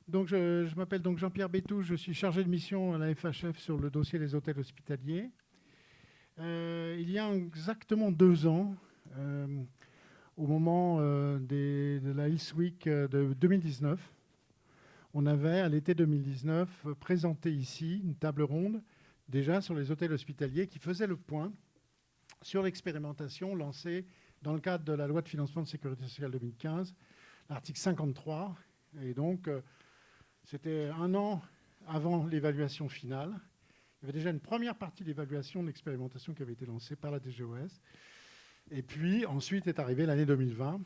Donc, je m'appelle donc Jean-Pierre Bétou, je suis chargé de mission à la FHF sur le dossier des hôtels hospitaliers. Il y a exactement 2 ans, au moment de la Health Week de 2019, on avait, à l'été 2019, présenté ici une table ronde déjà sur les hôtels hospitaliers qui faisait le point sur l'expérimentation lancée dans le cadre de la loi de financement de sécurité sociale 2015, l'article 53. Et donc, c'était 1 an avant l'évaluation finale. Il y avait déjà une première partie d'évaluation de l'expérimentation qui avait été lancée par la DGOS. Et puis ensuite est arrivée l'année 2020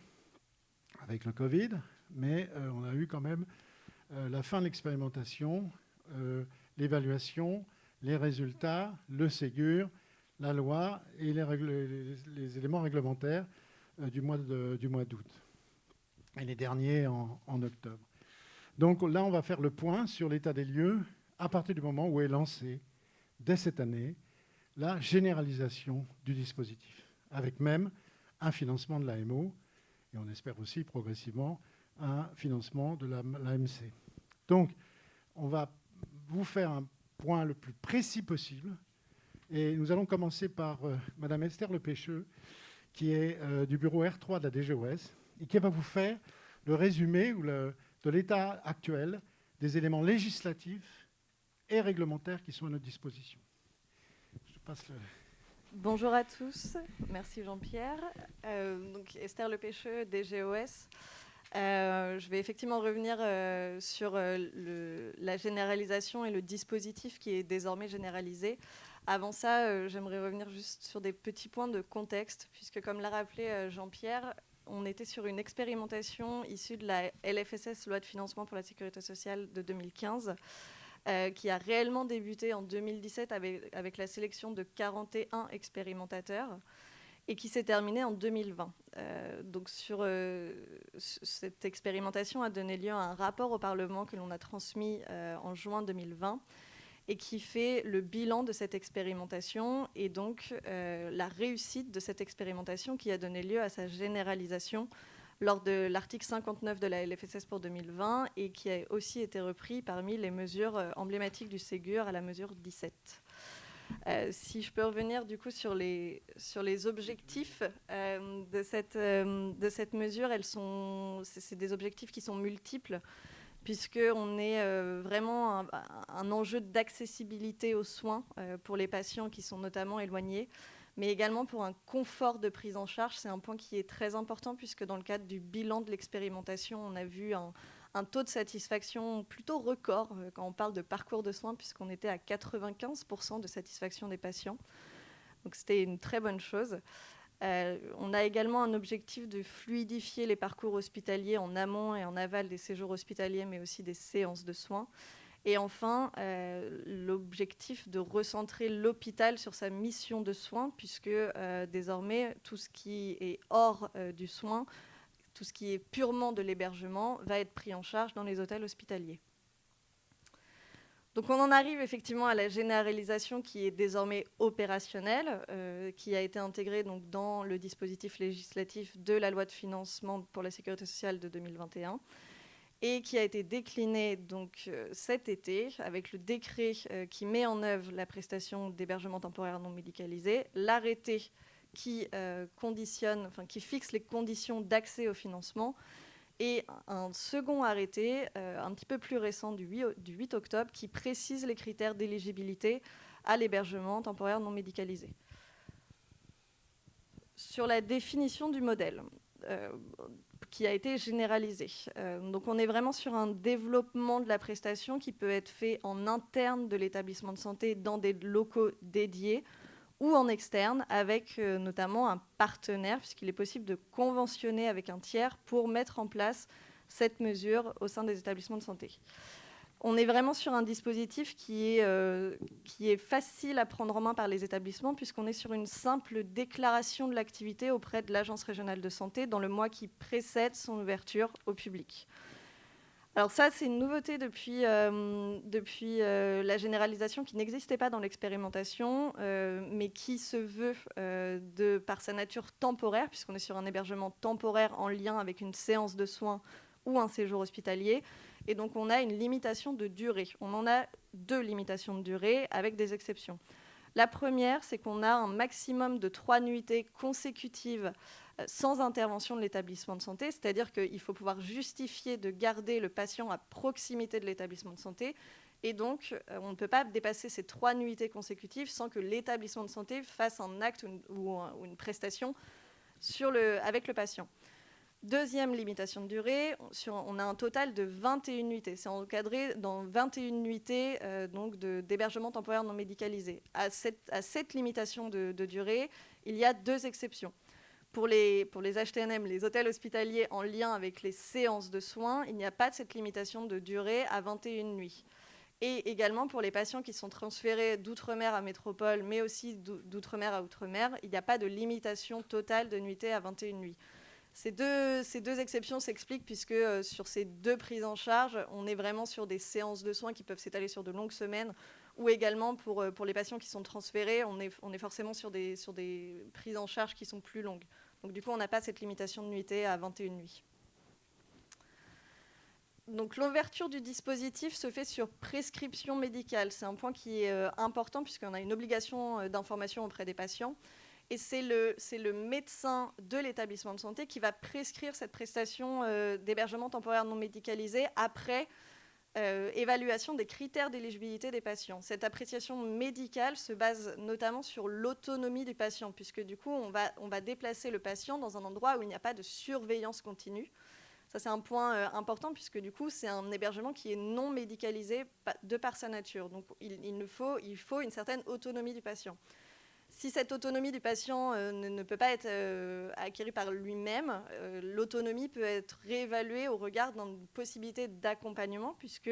avec le Covid, mais on a eu quand même la fin de l'expérimentation, l'évaluation, les résultats, le Ségur, la loi et les éléments réglementaires du mois d'août. Et les derniers en octobre. Donc là, on va faire le point sur l'état des lieux à partir du moment où est lancée, dès cette année, la généralisation du dispositif, avec même un financement de l'AMO, et on espère aussi progressivement un financement de l'AMC. Donc, on va vous faire un point le plus précis possible, et nous allons commencer par Madame Esther Lepêcheux, qui est du bureau R3 de la DGOS, et qui va vous faire le résumé de l'état actuel des éléments législatifs et réglementaires qui sont à notre disposition. Je passe le... Bonjour à tous, merci Jean-Pierre. Donc Esther Lepêcheux, DGOS. Je vais effectivement revenir sur la généralisation et le dispositif qui est désormais généralisé. Avant ça, j'aimerais revenir juste sur des petits points de contexte, puisque comme l'a rappelé Jean-Pierre, on était sur une expérimentation issue de la LFSS, loi de financement pour la sécurité sociale de 2015, qui a réellement débuté en 2017 avec la sélection de 41 expérimentateurs et qui s'est terminée en 2020. Donc cette expérimentation a donné lieu à un rapport au Parlement que l'on a transmis en juin 2020 et qui fait le bilan de cette expérimentation et donc la réussite de cette expérimentation qui a donné lieu à sa généralisation lors de l'article 59 de la LFSS pour 2020 et qui a aussi été repris parmi les mesures emblématiques du Ségur à la mesure 17. Si je peux revenir du coup sur les objectifs de cette mesure, c'est des objectifs qui sont multiples puisqu'on est vraiment un enjeu d'accessibilité aux soins pour les patients qui sont notamment éloignés, mais également pour un confort de prise en charge. C'est un point qui est très important puisque dans le cadre du bilan de l'expérimentation, on a vu un taux de satisfaction plutôt record quand on parle de parcours de soins, puisqu'on était à 95% de satisfaction des patients. Donc c'était une très bonne chose. On a également un objectif de fluidifier les parcours hospitaliers en amont et en aval des séjours hospitaliers, mais aussi des séances de soins. Et enfin, l'objectif de recentrer l'hôpital sur sa mission de soins, puisque désormais, tout ce qui est hors du soin, tout ce qui est purement de l'hébergement, va être pris en charge dans les hôtels hospitaliers. Donc on en arrive effectivement à la généralisation qui est désormais opérationnelle, qui a été intégrée donc, dans le dispositif législatif de la loi de financement pour la sécurité sociale de 2021 et qui a été déclinée donc, cet été avec le décret qui met en œuvre la prestation d'hébergement temporaire non médicalisé, l'arrêté qui fixe les conditions d'accès au financement et un second arrêté, un petit peu plus récent, du 8 octobre, qui précise les critères d'éligibilité à l'hébergement temporaire non médicalisé. Sur la définition du modèle, qui a été généralisé. Donc on est vraiment sur un développement de la prestation qui peut être fait en interne de l'établissement de santé dans des locaux dédiés ou en externe avec notamment un partenaire, puisqu'il est possible de conventionner avec un tiers pour mettre en place cette mesure au sein des établissements de santé. On est vraiment sur un dispositif qui est facile à prendre en main par les établissements, puisqu'on est sur une simple déclaration de l'activité auprès de l'Agence régionale de santé dans le mois qui précède son ouverture au public. Alors ça, c'est une nouveauté depuis la généralisation qui n'existait pas dans l'expérimentation, mais qui se veut, par sa nature temporaire, puisqu'on est sur un hébergement temporaire en lien avec une séance de soins ou un séjour hospitalier, Et donc, on a une limitation de durée. On en a 2 limitations de durée avec des exceptions. La première, c'est qu'on a un maximum de 3 nuitées consécutives sans intervention de l'établissement de santé, c'est-à-dire qu'il faut pouvoir justifier de garder le patient à proximité de l'établissement de santé. Et donc, on ne peut pas dépasser ces 3 nuitées consécutives sans que l'établissement de santé fasse un acte ou une prestation avec le patient. Deuxième limitation de durée, on a un total de 21 nuitées. C'est encadré dans 21 nuitées d'hébergement temporaire non médicalisé. À cette limitation de durée, il y a 2 exceptions. Pour les HTNM, les hôtels hospitaliers en lien avec les séances de soins, il n'y a pas de cette limitation de durée à 21 nuits. Et également pour les patients qui sont transférés d'outre-mer à métropole, mais aussi d'outre-mer à outre-mer, il n'y a pas de limitation totale de nuitées à 21 nuits. Ces deux exceptions s'expliquent puisque sur ces 2 prises en charge, on est vraiment sur des séances de soins qui peuvent s'étaler sur de longues semaines, ou également pour les patients qui sont transférés, on est forcément sur des prises en charge qui sont plus longues. Donc du coup, on n'a pas cette limitation de nuitées à 21 nuits. Donc l'ouverture du dispositif se fait sur prescription médicale. C'est un point qui est important puisqu'on a une obligation d'information auprès des patients. Et c'est le médecin de l'établissement de santé qui va prescrire cette prestation d'hébergement temporaire non médicalisé après évaluation des critères d'éligibilité des patients. Cette appréciation médicale se base notamment sur l'autonomie du patient, puisque du coup, on va déplacer le patient dans un endroit où il n'y a pas de surveillance continue. Ça, c'est un point important, puisque du coup, c'est un hébergement qui est non médicalisé de par sa nature. Donc, il faut une certaine autonomie du patient. Si cette autonomie du patient ne peut pas être acquérie par lui-même, l'autonomie peut être réévaluée au regard d'une possibilité d'accompagnement, puisque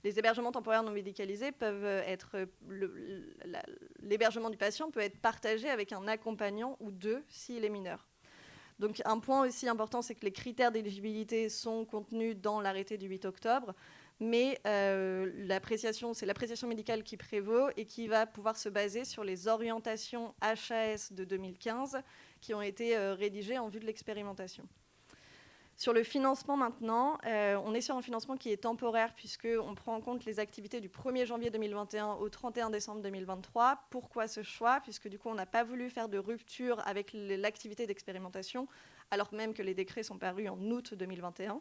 les hébergements temporaires non médicalisés peuvent être... L'hébergement du patient peut être partagé avec un accompagnant ou 2 s'il est mineur. Donc un point aussi important, c'est que les critères d'éligibilité sont contenus dans l'arrêté du 8 octobre, mais c'est l'appréciation médicale qui prévaut et qui va pouvoir se baser sur les orientations HAS de 2015 qui ont été rédigées en vue de l'expérimentation. Sur le financement maintenant, on est sur un financement qui est temporaire puisqu'on prend en compte les activités du 1er janvier 2021 au 31 décembre 2023. Pourquoi ce choix? Puisque du coup, on n'a pas voulu faire de rupture avec l'activité d'expérimentation, alors même que les décrets sont parus en août 2021.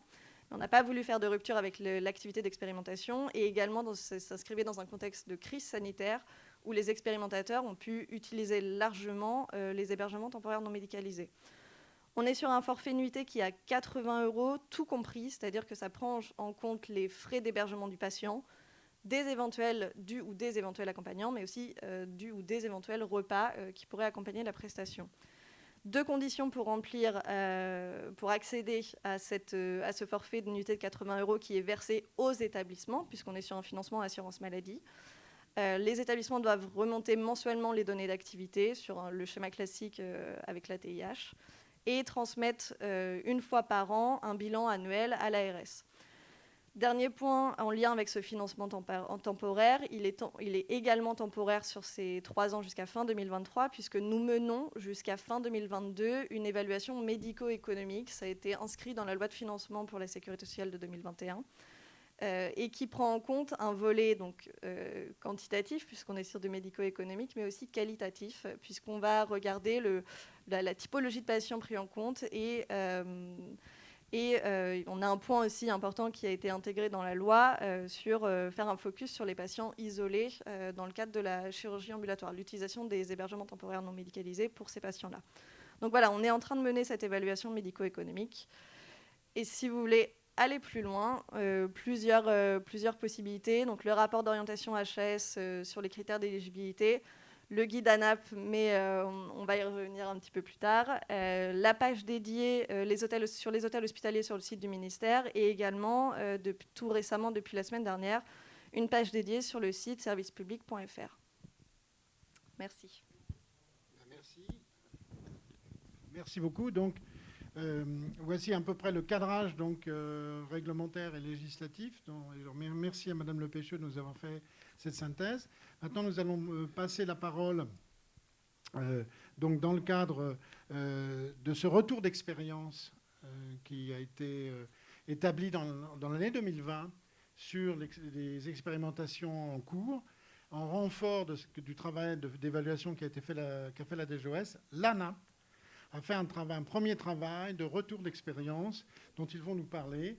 On n'a pas voulu faire de rupture avec l'activité d'expérimentation et également s'inscrivait dans un contexte de crise sanitaire où les expérimentateurs ont pu utiliser largement les hébergements temporaires non médicalisés. On est sur un forfait nuitée qui est à 80 €, tout compris, c'est-à-dire que ça prend en compte les frais d'hébergement du patient, du ou des éventuels accompagnants, mais aussi du ou des éventuels repas qui pourraient accompagner la prestation. 2 conditions pour accéder à ce forfait de nuitée de 80 € qui est versé aux établissements, puisqu'on est sur un financement assurance maladie. Les établissements doivent remonter mensuellement les données d'activité sur le schéma classique avec la TIH et transmettre une fois par an un bilan annuel à l'ARS. Dernier point, en lien avec ce financement temporaire, il est également temporaire sur ces 3 ans jusqu'à fin 2023, puisque nous menons jusqu'à fin 2022 une évaluation médico-économique. Ça a été inscrit dans la loi de financement pour la sécurité sociale de 2021, et qui prend en compte un volet quantitatif, puisqu'on est sur du médico-économique, mais aussi qualitatif, puisqu'on va regarder la typologie de patients pris en compte et on a un point aussi important qui a été intégré dans la loi sur faire un focus sur les patients isolés dans le cadre de la chirurgie ambulatoire, l'utilisation des hébergements temporaires non médicalisés pour ces patients-là. Donc voilà, on est en train de mener cette évaluation médico-économique. Et si vous voulez aller plus loin, plusieurs possibilités. Donc le rapport d'orientation HAS sur les critères d'éligibilité, le guide ANAP, mais on va y revenir un petit peu plus tard. La page dédiée sur les hôtels hospitaliers sur le site du ministère et également, tout récemment, depuis la semaine dernière, une page dédiée sur le site servicepublic.fr. Merci. Merci beaucoup. Donc, voici à peu près le cadrage réglementaire et législatif. Merci à Madame Le Pécheux de nous avoir fait cette synthèse. Maintenant, nous allons passer la parole dans le cadre de ce retour d'expérience qui a été établi dans l'année 2020 sur les expérimentations en cours, en renfort du travail d'évaluation qui a fait la DGOS. L'ANAP a fait un premier travail de retour d'expérience dont ils vont nous parler.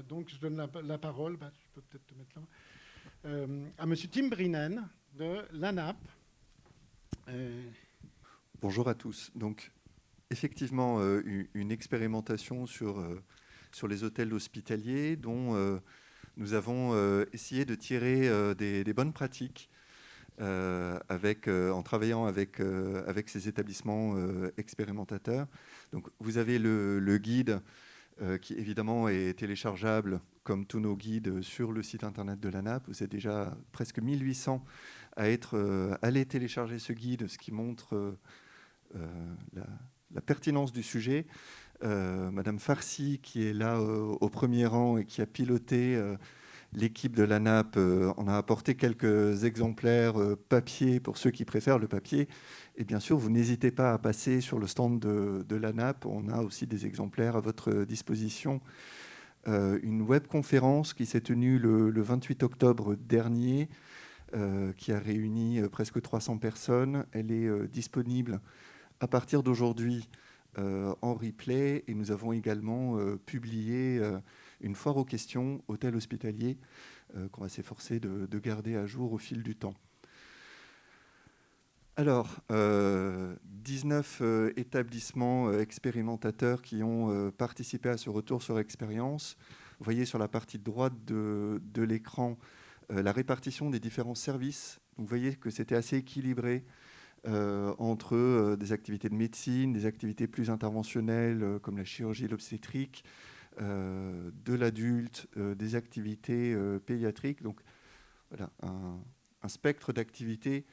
Donc je donne la parole, je peux peut-être te mettre là, à M. Tim Brinen de l'ANAP. Bonjour à tous. Donc, effectivement, une expérimentation sur les hôtels hospitaliers dont nous avons essayé de tirer des bonnes pratiques en travaillant avec ces établissements expérimentateurs. Donc, vous avez le guide qui, évidemment, est téléchargeable, comme tous nos guides, sur le site internet de l'ANAP. Vous êtes déjà presque 1800 à être allés télécharger ce guide, ce qui montre la pertinence du sujet. Madame Farsi, qui est là au premier rang et qui a piloté l'équipe de l'ANAP, en a apporté quelques exemplaires papier pour ceux qui préfèrent le papier. Et bien sûr, vous n'hésitez pas à passer sur le stand de l'ANAP. On a aussi des exemplaires à votre disposition. Une webconférence qui s'est tenue le 28 octobre dernier, qui a réuni presque 300 personnes. Elle est disponible à partir d'aujourd'hui en replay, et nous avons également publié une foire aux questions hôtel hospitalier qu'on va s'efforcer de garder à jour au fil du temps. Alors, 19 établissements expérimentateurs qui ont participé à ce retour sur expérience. Vous voyez sur la partie droite de l'écran la répartition des différents services. Vous voyez que c'était assez équilibré entre des activités de médecine, des activités plus interventionnelles comme la chirurgie et l'obstétrique, de l'adulte, des activités pédiatriques. Donc voilà, un spectre d'activités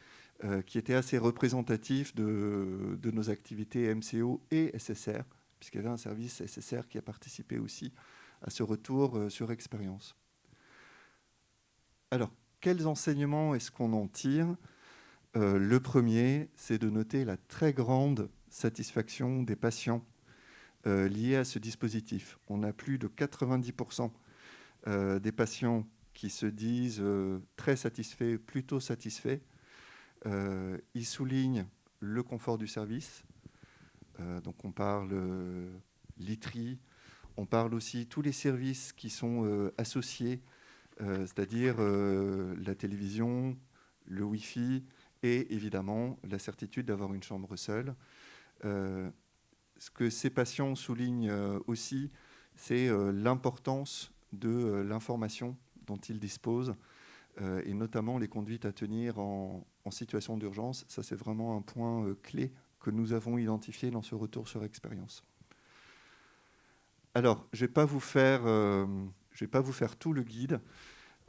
qui était assez représentatif de nos activités MCO et SSR, puisqu'il y avait un service SSR qui a participé aussi à ce retour sur expérience. Alors, quels enseignements est-ce qu'on en tire ? Le premier, c'est de noter la très grande satisfaction des patients liés à ce dispositif. On a plus de 90% des patients qui se disent très satisfaits, plutôt satisfaits. Ils soulignent le confort du service. Donc on parle literie, on parle aussi tous les services qui sont associés, c'est-à-dire la télévision, le Wi-Fi, et évidemment la certitude d'avoir une chambre seule. Ce que ces patients soulignent aussi, c'est l'importance de l'information dont ils disposent, et notamment les conduites à tenir en situation d'urgence. Ça, c'est vraiment un point clé que nous avons identifié dans ce retour sur expérience. Alors, je ne vais pas vous faire tout le guide.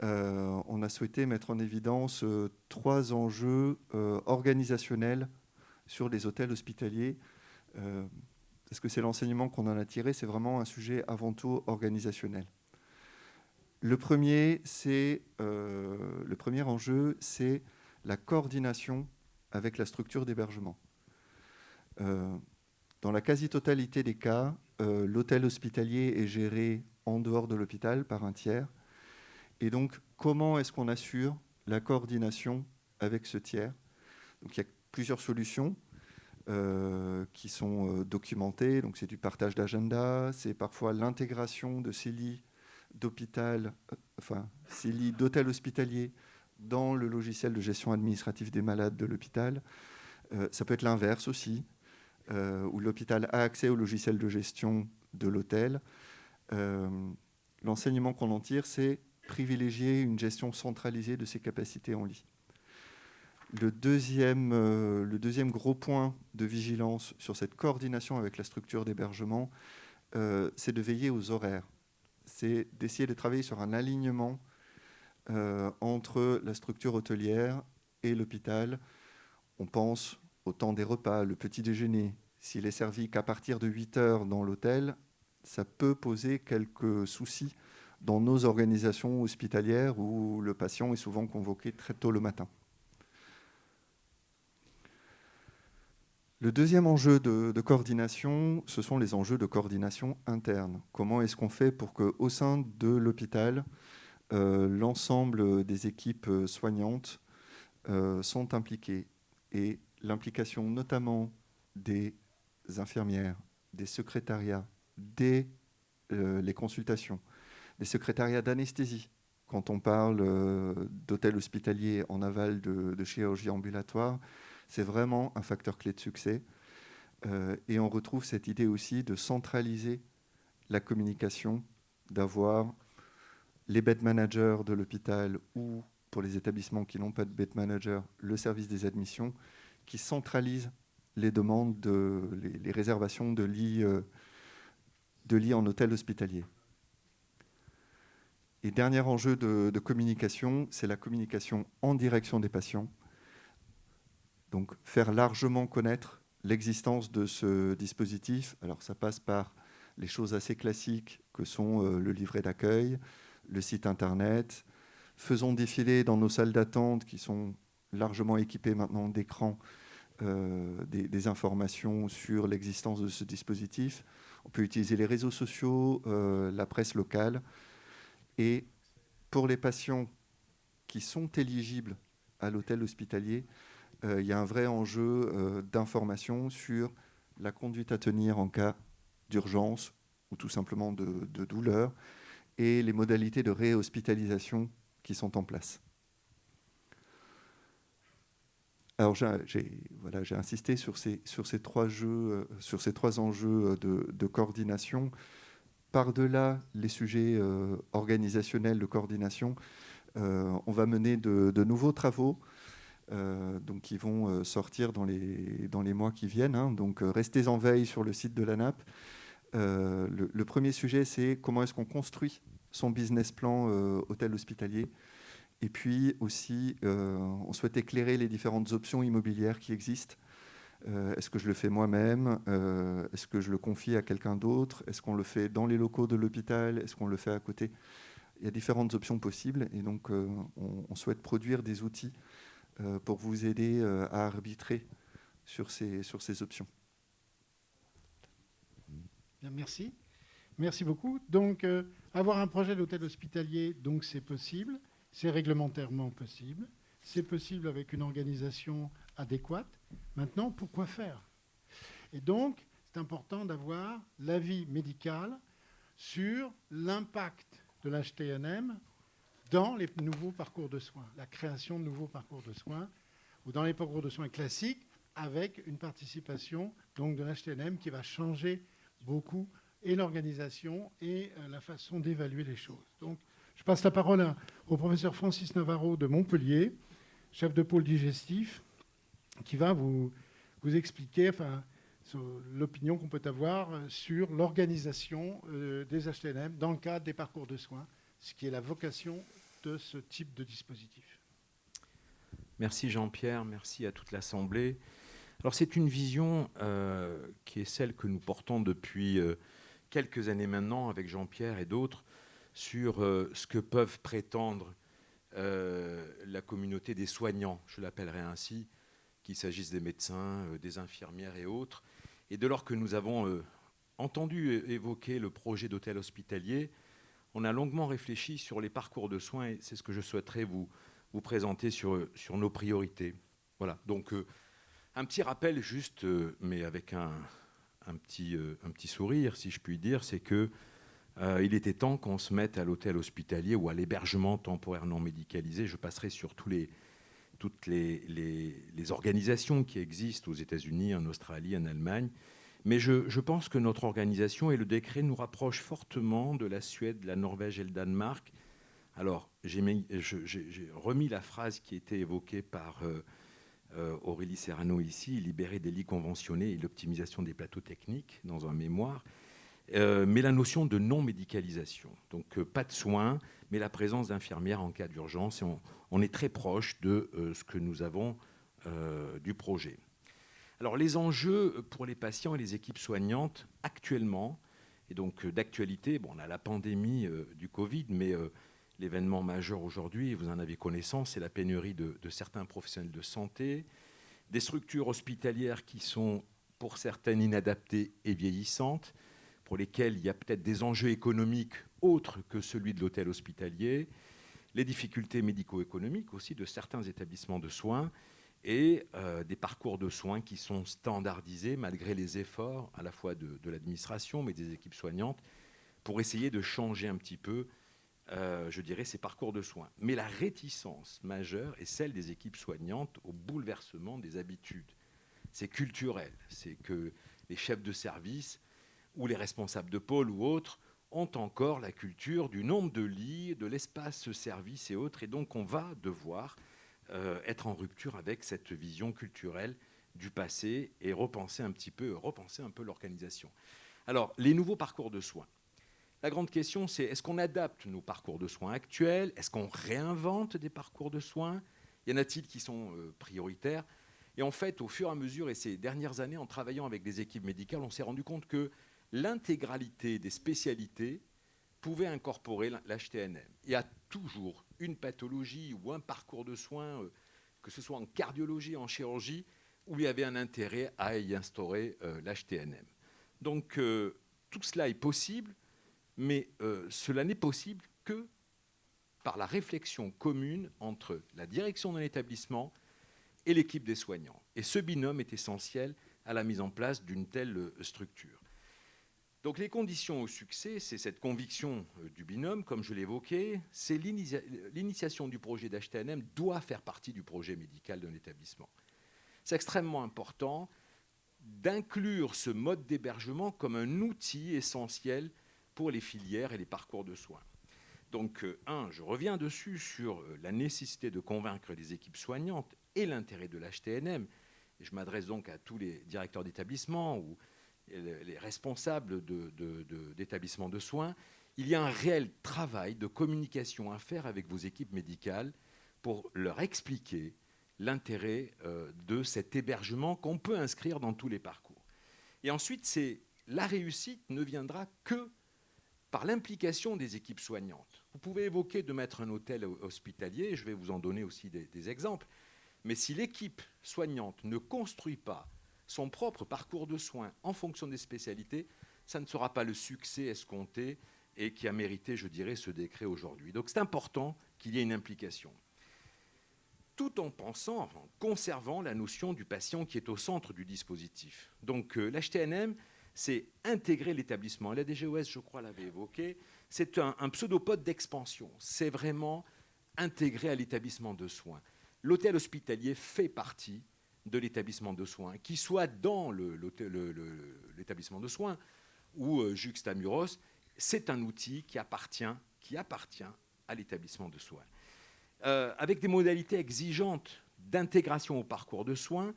On a souhaité mettre en évidence 3 enjeux organisationnels sur les hôtels hospitaliers. Parce que c'est l'enseignement qu'on en a tiré, c'est vraiment un sujet avant tout organisationnel. Le premier enjeu, c'est la coordination avec la structure d'hébergement. Dans la quasi-totalité des cas, l'hôtel hospitalier est géré en dehors de l'hôpital par un tiers. Et donc, comment est-ce qu'on assure la coordination avec ce tiers ? Donc, il y a plusieurs solutions qui sont documentées. Donc, c'est du partage d'agenda, c'est parfois l'intégration de ces lits d'hôpital, ces lits d'hôtel hospitalier dans le logiciel de gestion administrative des malades de l'hôpital. Ça peut être l'inverse aussi, où l'hôpital a accès au logiciel de gestion de l'hôtel. L'enseignement qu'on en tire, c'est privilégier une gestion centralisée de ses capacités en lit. Le deuxième gros point de vigilance sur cette coordination avec la structure d'hébergement, c'est de veiller aux horaires. C'est d'essayer de travailler sur un alignement entre la structure hôtelière et l'hôpital. On pense au temps des repas, le petit déjeuner. S'il est servi qu'à partir de 8 heures dans l'hôtel, ça peut poser quelques soucis dans nos organisations hospitalières où le patient est souvent convoqué très tôt le matin. Le deuxième enjeu de coordination, ce sont les enjeux de coordination interne. Comment est-ce qu'on fait pour qu'au sein de l'hôpital, l'ensemble des équipes soignantes sont impliquées, et l'implication notamment des infirmières, des secrétariats, les consultations, des secrétariats d'anesthésie. Quand on parle d'hôtel hospitalier en aval de chirurgie ambulatoire, c'est vraiment un facteur clé de succès. Et on retrouve cette idée aussi de centraliser la communication, d'avoir les bed managers de l'hôpital ou, pour les établissements qui n'ont pas de bed manager, le service des admissions, qui centralise les demandes, les réservations de lits en hôtel hospitalier. Et dernier enjeu de communication, c'est la communication en direction des patients. Donc faire largement connaître l'existence de ce dispositif. Alors ça passe par les choses assez classiques que sont le livret d'accueil, le site internet. Faisons défiler dans nos salles d'attente, qui sont largement équipées maintenant d'écrans, des informations sur l'existence de ce dispositif. On peut utiliser les réseaux sociaux, la presse locale. Et pour les patients qui sont éligibles à l'hôtel hospitalier, il y a un vrai enjeu d'information sur la conduite à tenir en cas d'urgence ou tout simplement de douleur, et les modalités de réhospitalisation qui sont en place. Alors j'ai insisté sur ces trois enjeux de coordination. Par-delà les sujets organisationnels de coordination, on va mener de nouveaux travaux donc qui vont sortir dans les mois qui viennent. Hein. Donc restez en veille sur le site de l'ANAP. Le premier sujet, c'est comment est-ce qu'on construit son business plan hôtel hospitalier. Et puis aussi, on souhaite éclairer les différentes options immobilières qui existent. Est-ce que je le fais moi-même? Est-ce que je le confie à quelqu'un d'autre? Est-ce qu'on le fait dans les locaux de l'hôpital? Est-ce qu'on le fait à côté? Il y a différentes options possibles. Et donc, on souhaite produire des outils pour vous aider à arbitrer sur ces options. Bien, merci. Merci beaucoup. Donc, avoir un projet d'hôtel hospitalier, donc c'est possible, c'est réglementairement possible, c'est possible avec une organisation adéquate. Maintenant, pourquoi faire? Et donc, c'est important d'avoir l'avis médical sur l'impact de l'HTNM dans les nouveaux parcours de soins, la création de nouveaux parcours de soins, ou dans les parcours de soins classiques, avec une participation donc, de l'HTNM qui va changer beaucoup et l'organisation et la façon d'évaluer les choses. Donc, je passe la parole au professeur Francis Navarro de Montpellier, chef de pôle digestif, qui va vous expliquer l'opinion qu'on peut avoir sur l'organisation des HTNM dans le cadre des parcours de soins, ce qui est la vocation de ce type de dispositif. Merci Jean-Pierre, merci à toute l'Assemblée. Alors c'est une vision qui est celle que nous portons depuis quelques années maintenant avec Jean-Pierre et d'autres sur ce que peuvent prétendre la communauté des soignants, je l'appellerai ainsi, qu'il s'agisse des médecins, des infirmières et autres. Et dès lors que nous avons entendu évoquer le projet d'hôtel hospitalier, on a longuement réfléchi sur les parcours de soins et c'est ce que je souhaiterais vous présenter sur nos priorités. Voilà, donc un petit rappel juste, mais avec un petit sourire, si je puis dire, c'est que il était temps qu'on se mette à l'hôtel hospitalier ou à l'hébergement temporaire non médicalisé. Je passerai sur toutes les organisations qui existent aux États-Unis, en Australie, en Allemagne. Mais je pense que notre organisation et le décret nous rapprochent fortement de la Suède, de la Norvège et le Danemark. Alors, j'ai remis la phrase qui était évoquée par Aurélie Serrano ici, libérer des lits conventionnés et l'optimisation des plateaux techniques dans un mémoire. Mais la notion de non-médicalisation. Donc, pas de soins, mais la présence d'infirmières en cas d'urgence. Et on est très proche de ce que nous avons du projet. Alors, les enjeux pour les patients et les équipes soignantes actuellement, et donc d'actualité, bon, on a la pandémie du Covid, mais l'événement majeur aujourd'hui, vous en avez connaissance, c'est la pénurie de certains professionnels de santé, des structures hospitalières qui sont pour certaines inadaptées et vieillissantes, pour lesquelles il y a peut-être des enjeux économiques autres que celui de l'hôtel hospitalier, les difficultés médico-économiques aussi de certains établissements de soins, et des parcours de soins qui sont standardisés malgré les efforts à la fois de l'administration mais des équipes soignantes pour essayer de changer un petit peu, je dirais, ces parcours de soins. Mais la réticence majeure est celle des équipes soignantes au bouleversement des habitudes. C'est culturel, c'est que les chefs de service ou les responsables de pôle ou autres ont encore la culture du nombre de lits, de l'espace service et autres, et donc on va devoir être en rupture avec cette vision culturelle du passé et repenser un peu l'organisation. Alors, les nouveaux parcours de soins. La grande question, c'est est-ce qu'on adapte nos parcours de soins actuels? Est-ce qu'on réinvente des parcours de soins? Y en a-t-il qui sont prioritaires? Et en fait, au fur et à mesure, et ces dernières années, en travaillant avec des équipes médicales, on s'est rendu compte que l'intégralité des spécialités pouvait incorporer l'HTNM. Il y a toujours une pathologie ou un parcours de soins, que ce soit en cardiologie, en chirurgie, où il y avait un intérêt à y instaurer l'HTNM. Donc, tout cela est possible, mais cela n'est possible que par la réflexion commune entre la direction d'un établissement et l'équipe des soignants. Et ce binôme est essentiel à la mise en place d'une telle structure. Donc les conditions au succès, c'est cette conviction du binôme, comme je l'évoquais, c'est l'initiation du projet d'HTNM doit faire partie du projet médical d'un établissement. C'est extrêmement important d'inclure ce mode d'hébergement comme un outil essentiel pour les filières et les parcours de soins. Donc, je reviens dessus sur la nécessité de convaincre les équipes soignantes et l'intérêt de l'HTNM. Et je m'adresse donc à tous les directeurs d'établissement ou les responsables d'établissements de soins. Il y a un réel travail de communication à faire avec vos équipes médicales pour leur expliquer l'intérêt de cet hébergement qu'on peut inscrire dans tous les parcours. Et ensuite, la réussite ne viendra que par l'implication des équipes soignantes. Vous pouvez évoquer de mettre un hôtel hospitalier, je vais vous en donner aussi des exemples, mais si l'équipe soignante ne construit pas son propre parcours de soins en fonction des spécialités, ça ne sera pas le succès escompté et qui a mérité, je dirais, ce décret aujourd'hui. Donc c'est important qu'il y ait une implication. Tout en conservant la notion du patient qui est au centre du dispositif. Donc l'HTNM, c'est intégrer l'établissement. La DGOS, je crois, l'avait évoqué. C'est un pseudopode d'expansion. C'est vraiment intégré à l'établissement de soins. L'hôtel hospitalier fait partie de l'établissement de soins, qu'il soit dans l'établissement de soins ou juxtamuros, c'est un outil qui appartient à l'établissement de soins. Avec des modalités exigeantes d'intégration au parcours de soins,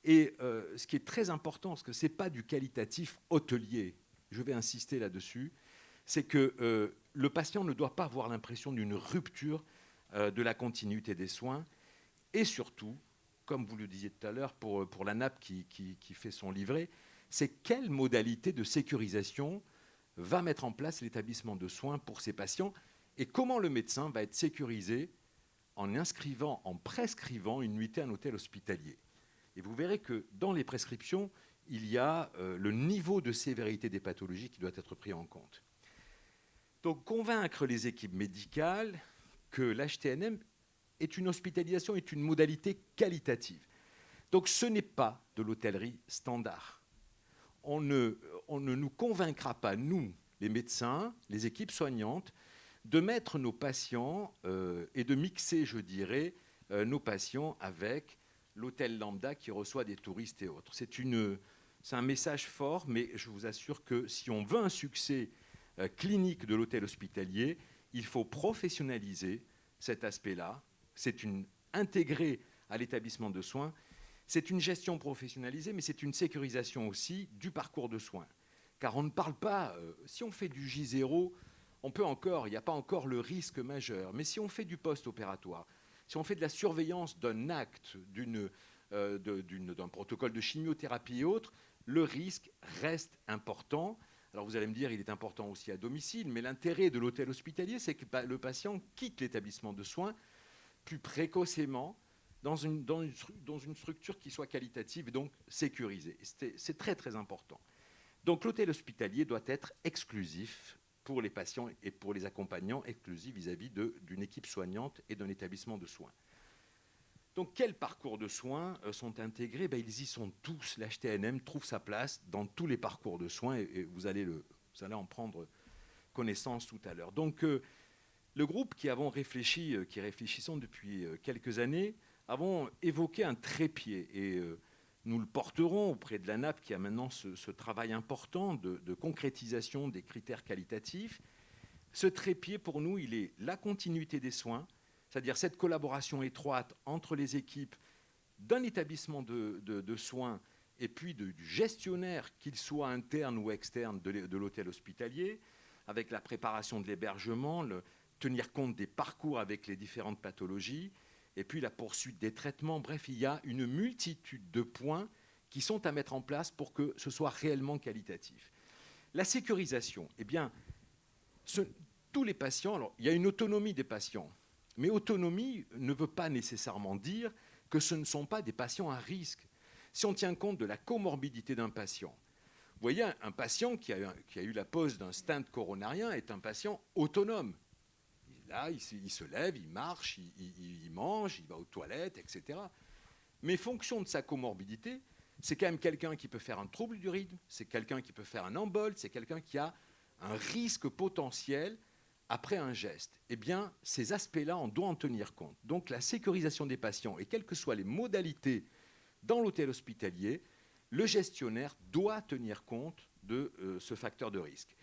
et ce qui est très important, parce que ce n'est pas du qualitatif hôtelier, je vais insister là-dessus, c'est que le patient ne doit pas avoir l'impression d'une rupture de la continuité des soins, et surtout, comme vous le disiez tout à l'heure, pour la NAP qui fait son livret, c'est quelle modalité de sécurisation va mettre en place l'établissement de soins pour ces patients, et comment le médecin va être sécurisé en prescrivant une nuitée à un hôtel hospitalier. Et vous verrez que dans les prescriptions, il y a le niveau de sévérité des pathologies qui doit être pris en compte. Donc convaincre les équipes médicales que l'HTNM est une hospitalisation, est une modalité qualitative. Donc ce n'est pas de l'hôtellerie standard. On ne nous convaincra pas, nous, les médecins, les équipes soignantes, de mettre nos patients et de mixer, je dirais, nos patients avec l'hôtel lambda qui reçoit des touristes et autres. C'est un message fort, mais je vous assure que si on veut un succès clinique de l'hôtel hospitalier, il faut professionnaliser cet aspect-là. C'est intégré à l'établissement de soins. C'est une gestion professionnalisée, mais c'est une sécurisation aussi du parcours de soins. Car on ne parle pas, si on fait du J0, il n'y a pas encore le risque majeur. Mais si on fait du post-opératoire, si on fait de la surveillance d'un acte, d'un protocole de chimiothérapie et autres, le risque reste important. Alors vous allez me dire, il est important aussi à domicile, mais l'intérêt de l'hôtel hospitalier, c'est que le patient quitte l'établissement de soins plus précocement, dans une structure qui soit qualitative et donc sécurisée. C'est très très important. Donc l'hôtel hospitalier doit être exclusif pour les patients et pour les accompagnants, exclusif vis-à-vis d'une équipe soignante et d'un établissement de soins. Donc quels parcours de soins sont intégrés? Ils y sont tous. L'HTNM trouve sa place dans tous les parcours de soins et vous allez en prendre connaissance tout à l'heure. Donc le groupe qui réfléchissons depuis quelques années, avons évoqué un trépied et nous le porterons auprès de la NAP qui a maintenant ce travail important de concrétisation des critères qualitatifs. Ce trépied, pour nous, il est la continuité des soins, c'est-à-dire cette collaboration étroite entre les équipes d'un établissement de soins et puis du gestionnaire, qu'il soit interne ou externe de l'hôtel hospitalier, avec la préparation de l'hébergement, tenir compte des parcours avec les différentes pathologies, et puis la poursuite des traitements. Bref, il y a une multitude de points qui sont à mettre en place pour que ce soit réellement qualitatif. La sécurisation, tous les patients, alors il y a une autonomie des patients, mais autonomie ne veut pas nécessairement dire que ce ne sont pas des patients à risque. Si on tient compte de la comorbidité d'un patient, vous voyez, un patient qui a eu la pose d'un stent coronarien est un patient autonome. Là, il se lève, il marche, il mange, il va aux toilettes, etc. Mais fonction de sa comorbidité, c'est quand même quelqu'un qui peut faire un trouble du rythme, c'est quelqu'un qui peut faire un embole, c'est quelqu'un qui a un risque potentiel après un geste. Ces aspects-là, on doit en tenir compte. Donc la sécurisation des patients, et quelles que soient les modalités dans l'hôtel hospitalier, le gestionnaire doit tenir compte de ce facteur de risque.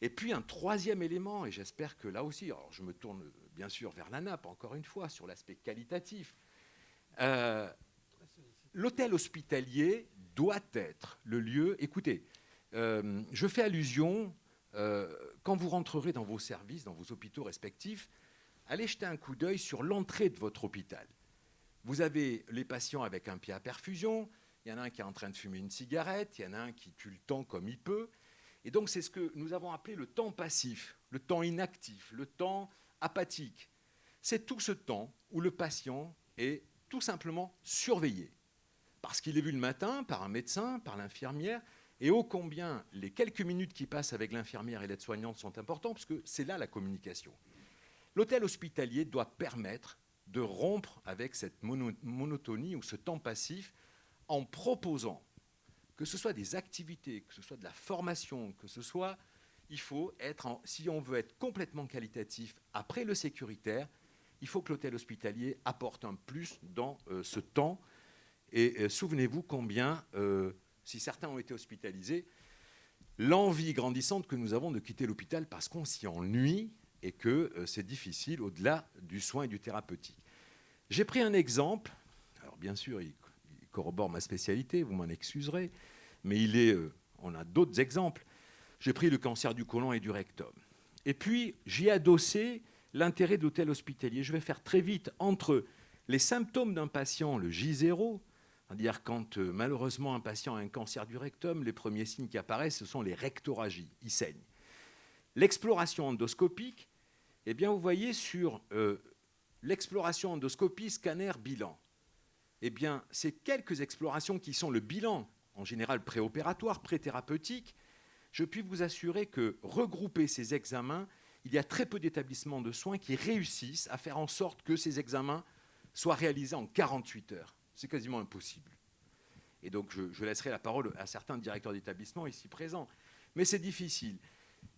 Et puis un troisième élément, et j'espère que là aussi, alors je me tourne bien sûr vers la NAP, encore une fois, sur l'aspect qualitatif. L'hôtel hospitalier doit être le lieu... Écoutez, je fais allusion, quand vous rentrerez dans vos services, dans vos hôpitaux respectifs, allez jeter un coup d'œil sur l'entrée de votre hôpital. Vous avez les patients avec un pied à perfusion, il y en a un qui est en train de fumer une cigarette, il y en a un qui tue le temps comme il peut. Et donc, c'est ce que nous avons appelé le temps passif, le temps inactif, le temps apathique. C'est tout ce temps où le patient est tout simplement surveillé. Parce qu'il est vu le matin par un médecin, par l'infirmière, et ô combien les quelques minutes qui passent avec l'infirmière et l'aide-soignante sont importantes, parce que c'est là la communication. L'hôtel hospitalier doit permettre de rompre avec cette monotonie ou ce temps passif en proposant que ce soit des activités, que ce soit de la formation, que ce soit, il faut être, si on veut être complètement qualitatif après le sécuritaire, il faut que l'hôtel hospitalier apporte un plus dans ce temps. Et souvenez-vous combien, si certains ont été hospitalisés, l'envie grandissante que nous avons de quitter l'hôpital parce qu'on s'y ennuie et que c'est difficile au-delà du soin et du thérapeutique. J'ai pris un exemple, alors bien sûr, il corrobore ma spécialité, vous m'en excuserez, mais on a d'autres exemples. J'ai pris le cancer du côlon et du rectum. Et puis, j'y ai adossé l'intérêt de l'hôtel hospitalier. Je vais faire très vite entre les symptômes d'un patient, le J0, c'est-à-dire quand malheureusement un patient a un cancer du rectum, les premiers signes qui apparaissent, ce sont les rectoragies, il saigne. L'exploration endoscopique, vous voyez sur l'exploration endoscopie, scanner, bilan. Ces quelques explorations qui sont le bilan, en général préopératoire, pré-thérapeutique, je puis vous assurer que regrouper ces examens, il y a très peu d'établissements de soins qui réussissent à faire en sorte que ces examens soient réalisés en 48 heures. C'est quasiment impossible. Et donc, je laisserai la parole à certains directeurs d'établissement ici présents. Mais c'est difficile.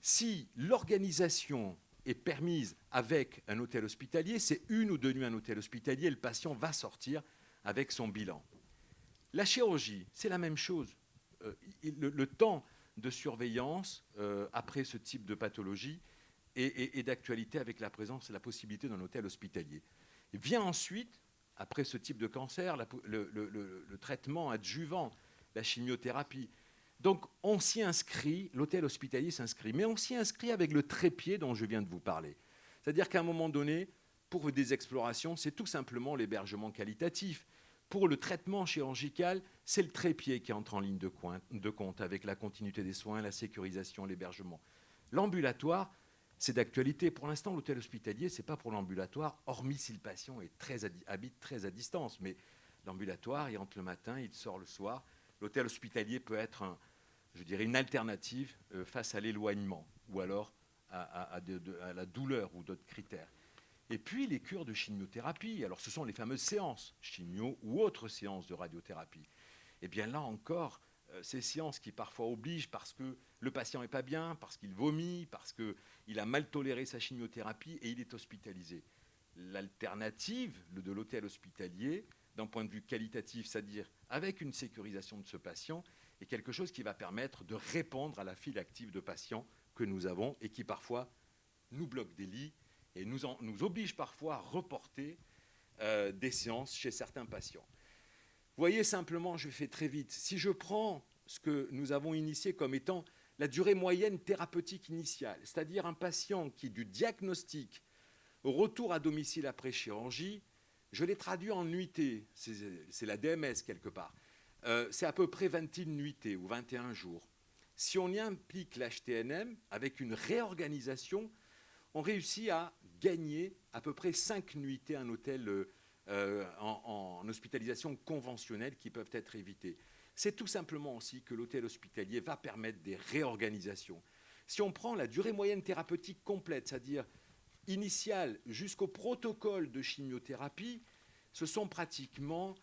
Si l'organisation est permise avec un hôtel hospitalier, c'est 1 ou 2 nuits à un hôtel hospitalier, le patient va sortir avec son bilan. La chirurgie, c'est la même chose. Le temps de surveillance après ce type de pathologie est d'actualité avec la présence et la possibilité d'un hôtel hospitalier. Et vient ensuite, après ce type de cancer, le traitement adjuvant, la chimiothérapie. Donc on s'y inscrit, l'hôtel hospitalier s'inscrit, mais on s'y inscrit avec le trépied dont je viens de vous parler. C'est-à-dire qu'à un moment donné, pour des explorations, c'est tout simplement l'hébergement qualitatif. Pour le traitement chirurgical, c'est le trépied qui entre en ligne de compte avec la continuité des soins, la sécurisation, l'hébergement. L'ambulatoire, c'est d'actualité. Pour l'instant, l'hôtel hospitalier, ce n'est pas pour l'ambulatoire, hormis si le patient habite très à distance. Mais l'ambulatoire, il entre le matin, il sort le soir. L'hôtel hospitalier peut être, une alternative face à l'éloignement ou alors à la douleur ou d'autres critères. Et puis, les cures de chimiothérapie. Alors, ce sont les fameuses séances, chimio ou autres séances de radiothérapie. Et bien là encore, ces séances qui parfois obligent parce que le patient n'est pas bien, parce qu'il vomit, parce qu'il a mal toléré sa chimiothérapie et il est hospitalisé. L'alternative de l'hôtel hospitalier, d'un point de vue qualitatif, c'est-à-dire avec une sécurisation de ce patient, est quelque chose qui va permettre de répondre à la file active de patients que nous avons et qui parfois nous bloquent des lits et nous oblige parfois à reporter des séances chez certains patients. Vous voyez simplement, je fais très vite, si je prends ce que nous avons initié comme étant la durée moyenne thérapeutique initiale, c'est-à-dire un patient qui, du diagnostic au retour à domicile après chirurgie, je l'ai traduit en nuitées, c'est la DMS quelque part, c'est à peu près 21 nuitées ou 21 jours. Si on y implique l'HTNM, avec une réorganisation, on réussit à gagner à peu près 5 nuitées à un hôtel en hospitalisation conventionnelle qui peuvent être évitées. C'est tout simplement aussi que l'hôtel hospitalier va permettre des réorganisations. Si on prend la durée moyenne thérapeutique complète, c'est-à-dire initiale jusqu'au protocole de chimiothérapie, ce sont pratiquement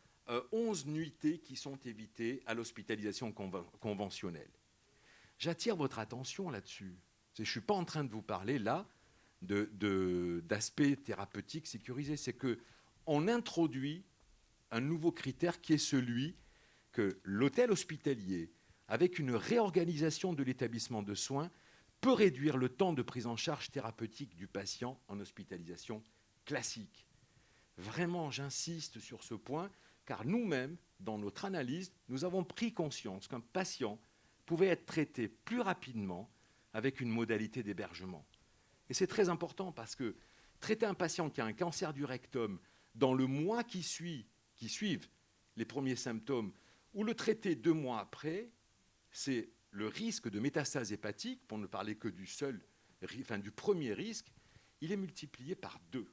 11 nuitées qui sont évitées à l'hospitalisation conventionnelle. J'attire votre attention là-dessus. Je ne suis pas en train de vous parler là d'aspect thérapeutique sécurisé. C'est qu'on introduit un nouveau critère qui est celui que l'hôtel hospitalier, avec une réorganisation de l'établissement de soins, peut réduire le temps de prise en charge thérapeutique du patient en hospitalisation classique. Vraiment, j'insiste sur ce point, car nous-mêmes, dans notre analyse, nous avons pris conscience qu'un patient pouvait être traité plus rapidement avec une modalité d'hébergement. Et c'est très important parce que traiter un patient qui a un cancer du rectum dans le mois qui suivent les premiers symptômes ou le traiter 2 mois après, c'est le risque de métastase hépatique, pour ne parler que du premier risque, il est multiplié par 2.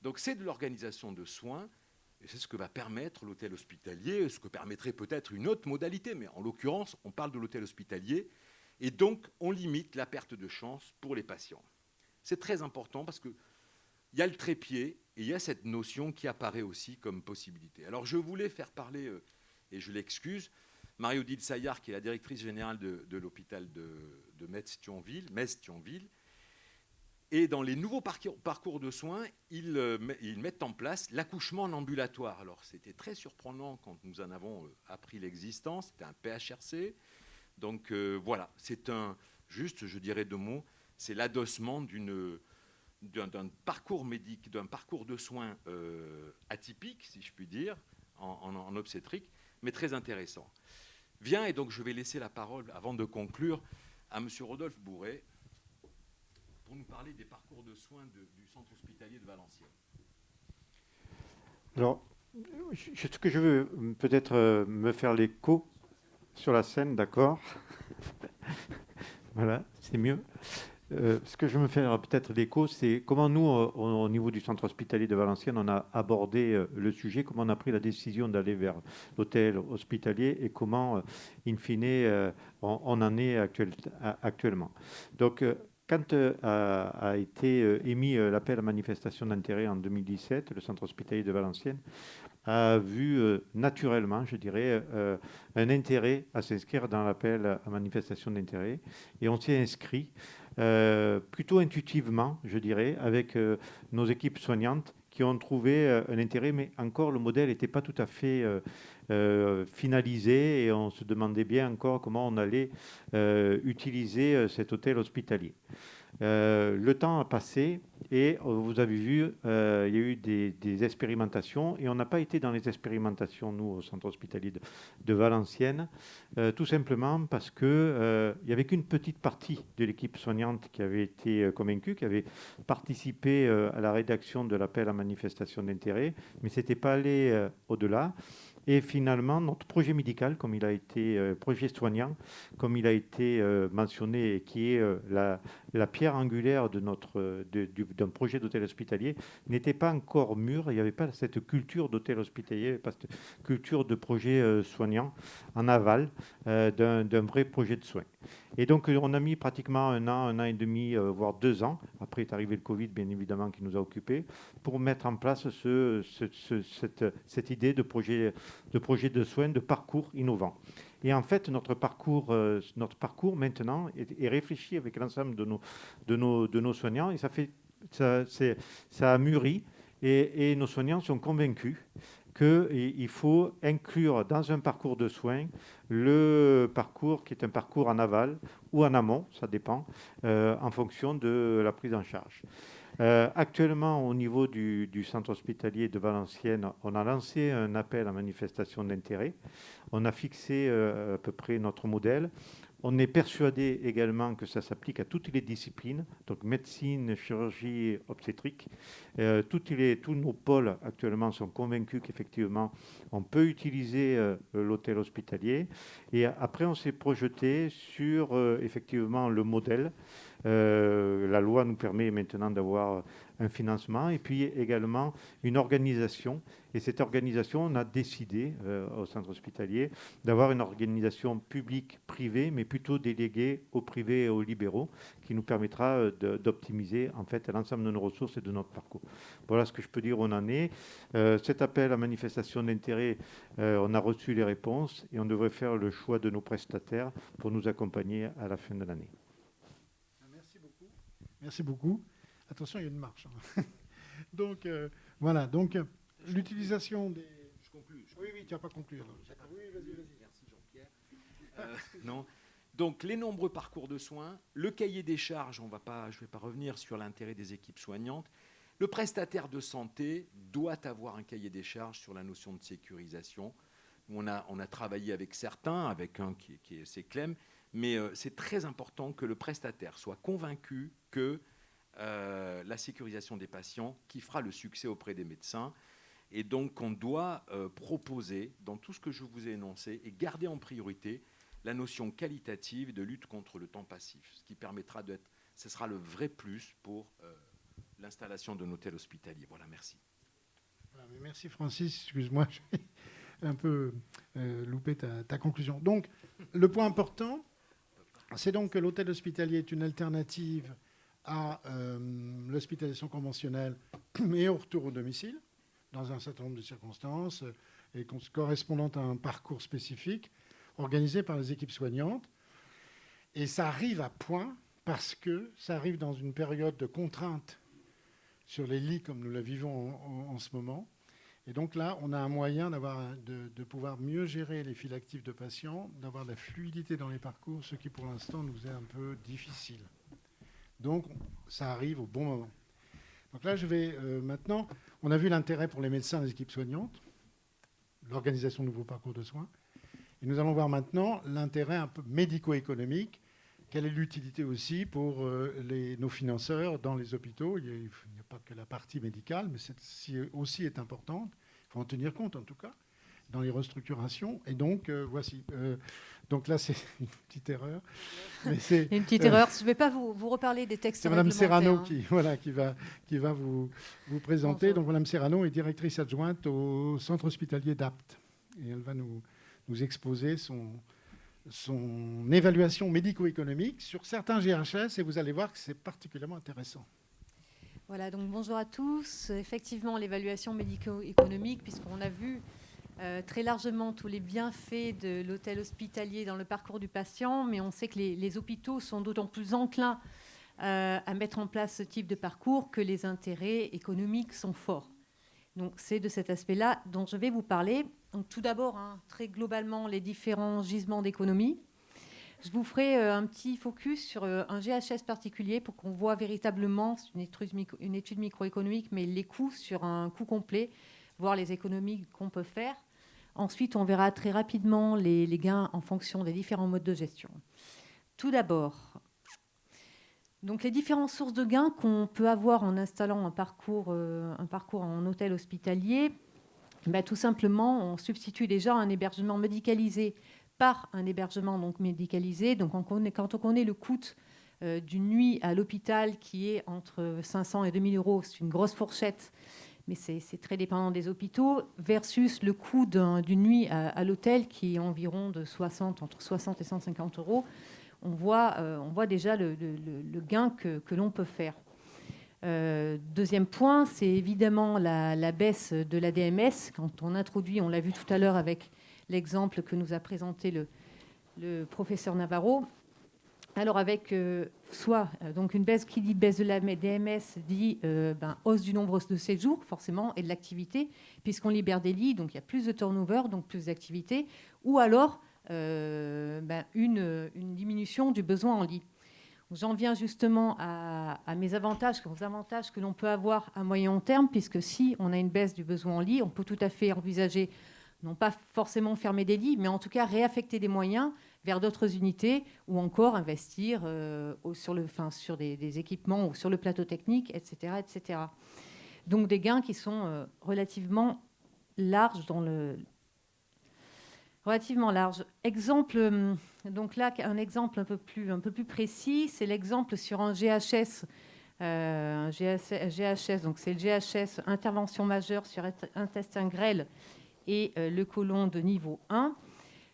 Donc c'est de l'organisation de soins, et c'est ce que va permettre l'hôtel hospitalier, ce que permettrait peut-être une autre modalité, mais en l'occurrence, on parle de l'hôtel hospitalier, et donc on limite la perte de chance pour les patients. C'est très important parce qu'il y a le trépied et il y a cette notion qui apparaît aussi comme possibilité. Alors je voulais faire parler, et je l'excuse, Marie-Odile Saillard, qui est la directrice générale de l'hôpital de Metz-Thionville. Et dans les nouveaux parcours de soins, ils mettent en place l'accouchement en ambulatoire. Alors c'était très surprenant quand nous en avons appris l'existence. C'était un PHRC. Donc voilà, c'est je dirais 2 mots, c'est l'adossement d'un parcours de soins atypique, si je puis dire, en obstétrique, mais très intéressant. Vient, et donc je vais laisser la parole, avant de conclure, à M. Rodolphe Bourret, pour nous parler des parcours de soins du centre hospitalier de Valenciennes. Alors, ce que je veux peut-être me faire l'écho sur la scène, d'accord. Voilà, c'est mieux. Ce que je veux me faire peut-être l'écho, c'est comment nous, au niveau du centre hospitalier de Valenciennes, on a abordé le sujet, comment on a pris la décision d'aller vers l'hôtel hospitalier et comment, in fine, on en est actuellement. Donc, quand a été émis l'appel à manifestation d'intérêt en 2017, le centre hospitalier de Valenciennes a vu naturellement, je dirais, un intérêt à s'inscrire dans l'appel à manifestation d'intérêt. Et on s'y est inscrit plutôt intuitivement, je dirais, avec nos équipes soignantes qui ont trouvé un intérêt, mais encore le modèle n'était pas tout à fait finalisé et on se demandait bien encore comment on allait utiliser cet hôtel hospitalier. Le temps a passé et vous avez vu, il y a eu des expérimentations et on n'a pas été dans les expérimentations, nous, au centre hospitalier de Valenciennes, tout simplement parce qu'il n'y avait qu'une petite partie de l'équipe soignante qui avait été convaincue, qui avait participé à la rédaction de l'appel à manifestation d'intérêt, mais ce n'était pas allé au-delà. Et finalement, notre projet médical, projet soignant, comme il a été mentionné, et qui est la pierre angulaire d'un projet d'hôtel hospitalier n'était pas encore mûre. Il n'y avait pas cette culture d'hôtel hospitalier, pas cette culture de projet soignant en aval d'un vrai projet de soins. Et donc, on a mis pratiquement un an et demi, voire 2 ans. Après est arrivé le Covid, bien évidemment, qui nous a occupés, pour mettre en place cette idée de projet de soins, de parcours innovant. Et en fait, notre parcours maintenant est réfléchi avec l'ensemble de nos soignants, et ça a mûri, et nos soignants sont convaincus qu'il faut inclure dans un parcours de soins le parcours qui est un parcours en aval ou en amont, ça dépend, en fonction de la prise en charge. Actuellement, au niveau du centre hospitalier de Valenciennes, on a lancé un appel à manifestation d'intérêt. On a fixé à peu près notre modèle. On est persuadé également que ça s'applique à toutes les disciplines, donc médecine, chirurgie, obstétrique. Tous nos pôles actuellement sont convaincus qu'effectivement, on peut utiliser l'hôtel hospitalier. Et après, on s'est projeté sur effectivement le modèle. La loi nous permet maintenant d'avoir un financement et puis également une organisation. Et cette organisation, on a décidé au centre hospitalier d'avoir une organisation publique-privée, mais plutôt déléguée aux privés et aux libéraux, qui nous permettra d'optimiser en fait l'ensemble de nos ressources et de notre parcours. Voilà ce que je peux dire où on en est. Cet appel à manifestation d'intérêt, on a reçu les réponses et on devrait faire le choix de nos prestataires pour nous accompagner à la fin de l'année. Merci beaucoup. Attention, il y a une marche. Donc, voilà. Donc, l'utilisation des... Je conclue. Oui, tu n'as pas conclu. Oui, vas-y. Merci Jean-Pierre. Non. Donc, les nombreux parcours de soins, le cahier des charges, je ne vais pas revenir sur l'intérêt des équipes soignantes. Le prestataire de santé doit avoir un cahier des charges sur la notion de sécurisation. On a travaillé avec certains, avec un qui est Clem, mais c'est très important que le prestataire soit convaincu que la sécurisation des patients qui fera le succès auprès des médecins. Et donc, on doit proposer, dans tout ce que je vous ai énoncé, et garder en priorité la notion qualitative de lutte contre le temps passif, ce qui permettra ce sera le vrai plus pour l'installation d'un hôtel hospitalier. Voilà, merci. Merci Francis, excuse-moi, j'ai un peu loupé ta conclusion. Donc, le point important, c'est donc que l'hôtel hospitalier est une alternative à l'hospitalisation conventionnelle et au retour au domicile, dans un certain nombre de circonstances, et correspondant à un parcours spécifique organisé par les équipes soignantes. Et ça arrive à point parce que ça arrive dans une période de contrainte sur les lits comme nous la vivons en ce moment. Et donc là, on a un moyen de pouvoir mieux gérer les files actives de patients, d'avoir de la fluidité dans les parcours, ce qui pour l'instant nous est un peu difficile. Donc ça arrive au bon moment. Donc là, je vais maintenant, on a vu l'intérêt pour les médecins, les équipes soignantes, l'organisation de nouveaux parcours de soins. Et nous allons voir maintenant l'intérêt un peu médico-économique. Quelle est l'utilité aussi pour nos financeurs dans les hôpitaux? Il n'y a pas que la partie médicale, mais celle-ci aussi est importante. Il faut en tenir compte, en tout cas, dans les restructurations. Et donc, voici. Donc là, c'est une petite erreur. Mais c'est, une petite erreur. Je ne vais pas vous reparler des textes réglementaires. C'est Mme Serrano qui va vous présenter. Bonjour. Donc, Mme Serrano est directrice adjointe au centre hospitalier d'Apt. Et elle va nous exposer son évaluation médico-économique sur certains GHS, et vous allez voir que c'est particulièrement intéressant. Voilà, donc bonjour à tous. Effectivement, l'évaluation médico-économique, puisqu'on a vu très largement tous les bienfaits de l'hôtel hospitalier dans le parcours du patient, mais on sait que les hôpitaux sont d'autant plus enclins à mettre en place ce type de parcours que les intérêts économiques sont forts. Donc c'est de cet aspect-là dont je vais vous parler. Donc, tout d'abord, très globalement, les différents gisements d'économie. Je vous ferai un petit focus sur un GHS particulier pour qu'on voit véritablement, c'est une étude microéconomique, mais les coûts sur un coût complet, voir les économies qu'on peut faire. Ensuite, on verra très rapidement les gains en fonction des différents modes de gestion. Tout d'abord, donc les différentes sources de gains qu'on peut avoir en installant un parcours en hôtel hospitalier. Tout simplement, on substitue déjà un hébergement médicalisé par un hébergement donc médicalisé. Donc, quand on connaît le coût d'une nuit à l'hôpital qui est entre 500 et 2000 euros, c'est une grosse fourchette, mais c'est très dépendant des hôpitaux, versus le coût d'une nuit à l'hôtel qui est environ entre 60 et 150 euros. On voit déjà le gain que l'on peut faire. Deuxième point, c'est évidemment la baisse de la DMS. Quand on introduit, on l'a vu tout à l'heure avec l'exemple que nous a présenté le professeur Navarro. Alors avec donc une baisse, qui dit baisse de la DMS dit hausse du nombre de séjours forcément et de l'activité, puisqu'on libère des lits, donc il y a plus de turnover, donc plus d'activité, ou alors une diminution du besoin en lits. J'en viens justement à mes avantages, aux avantages que l'on peut avoir à moyen terme, puisque si on a une baisse du besoin en lit, on peut tout à fait envisager, non pas forcément fermer des lits, mais en tout cas réaffecter des moyens vers d'autres unités ou encore investir sur des équipements ou sur le plateau technique, etc., etc. Donc des gains qui sont relativement larges relativement large. Exemple, donc là, un exemple un peu plus précis, c'est l'exemple sur un GHS. GHS, donc c'est le GHS, intervention majeure sur intestin grêle et le côlon de niveau 1.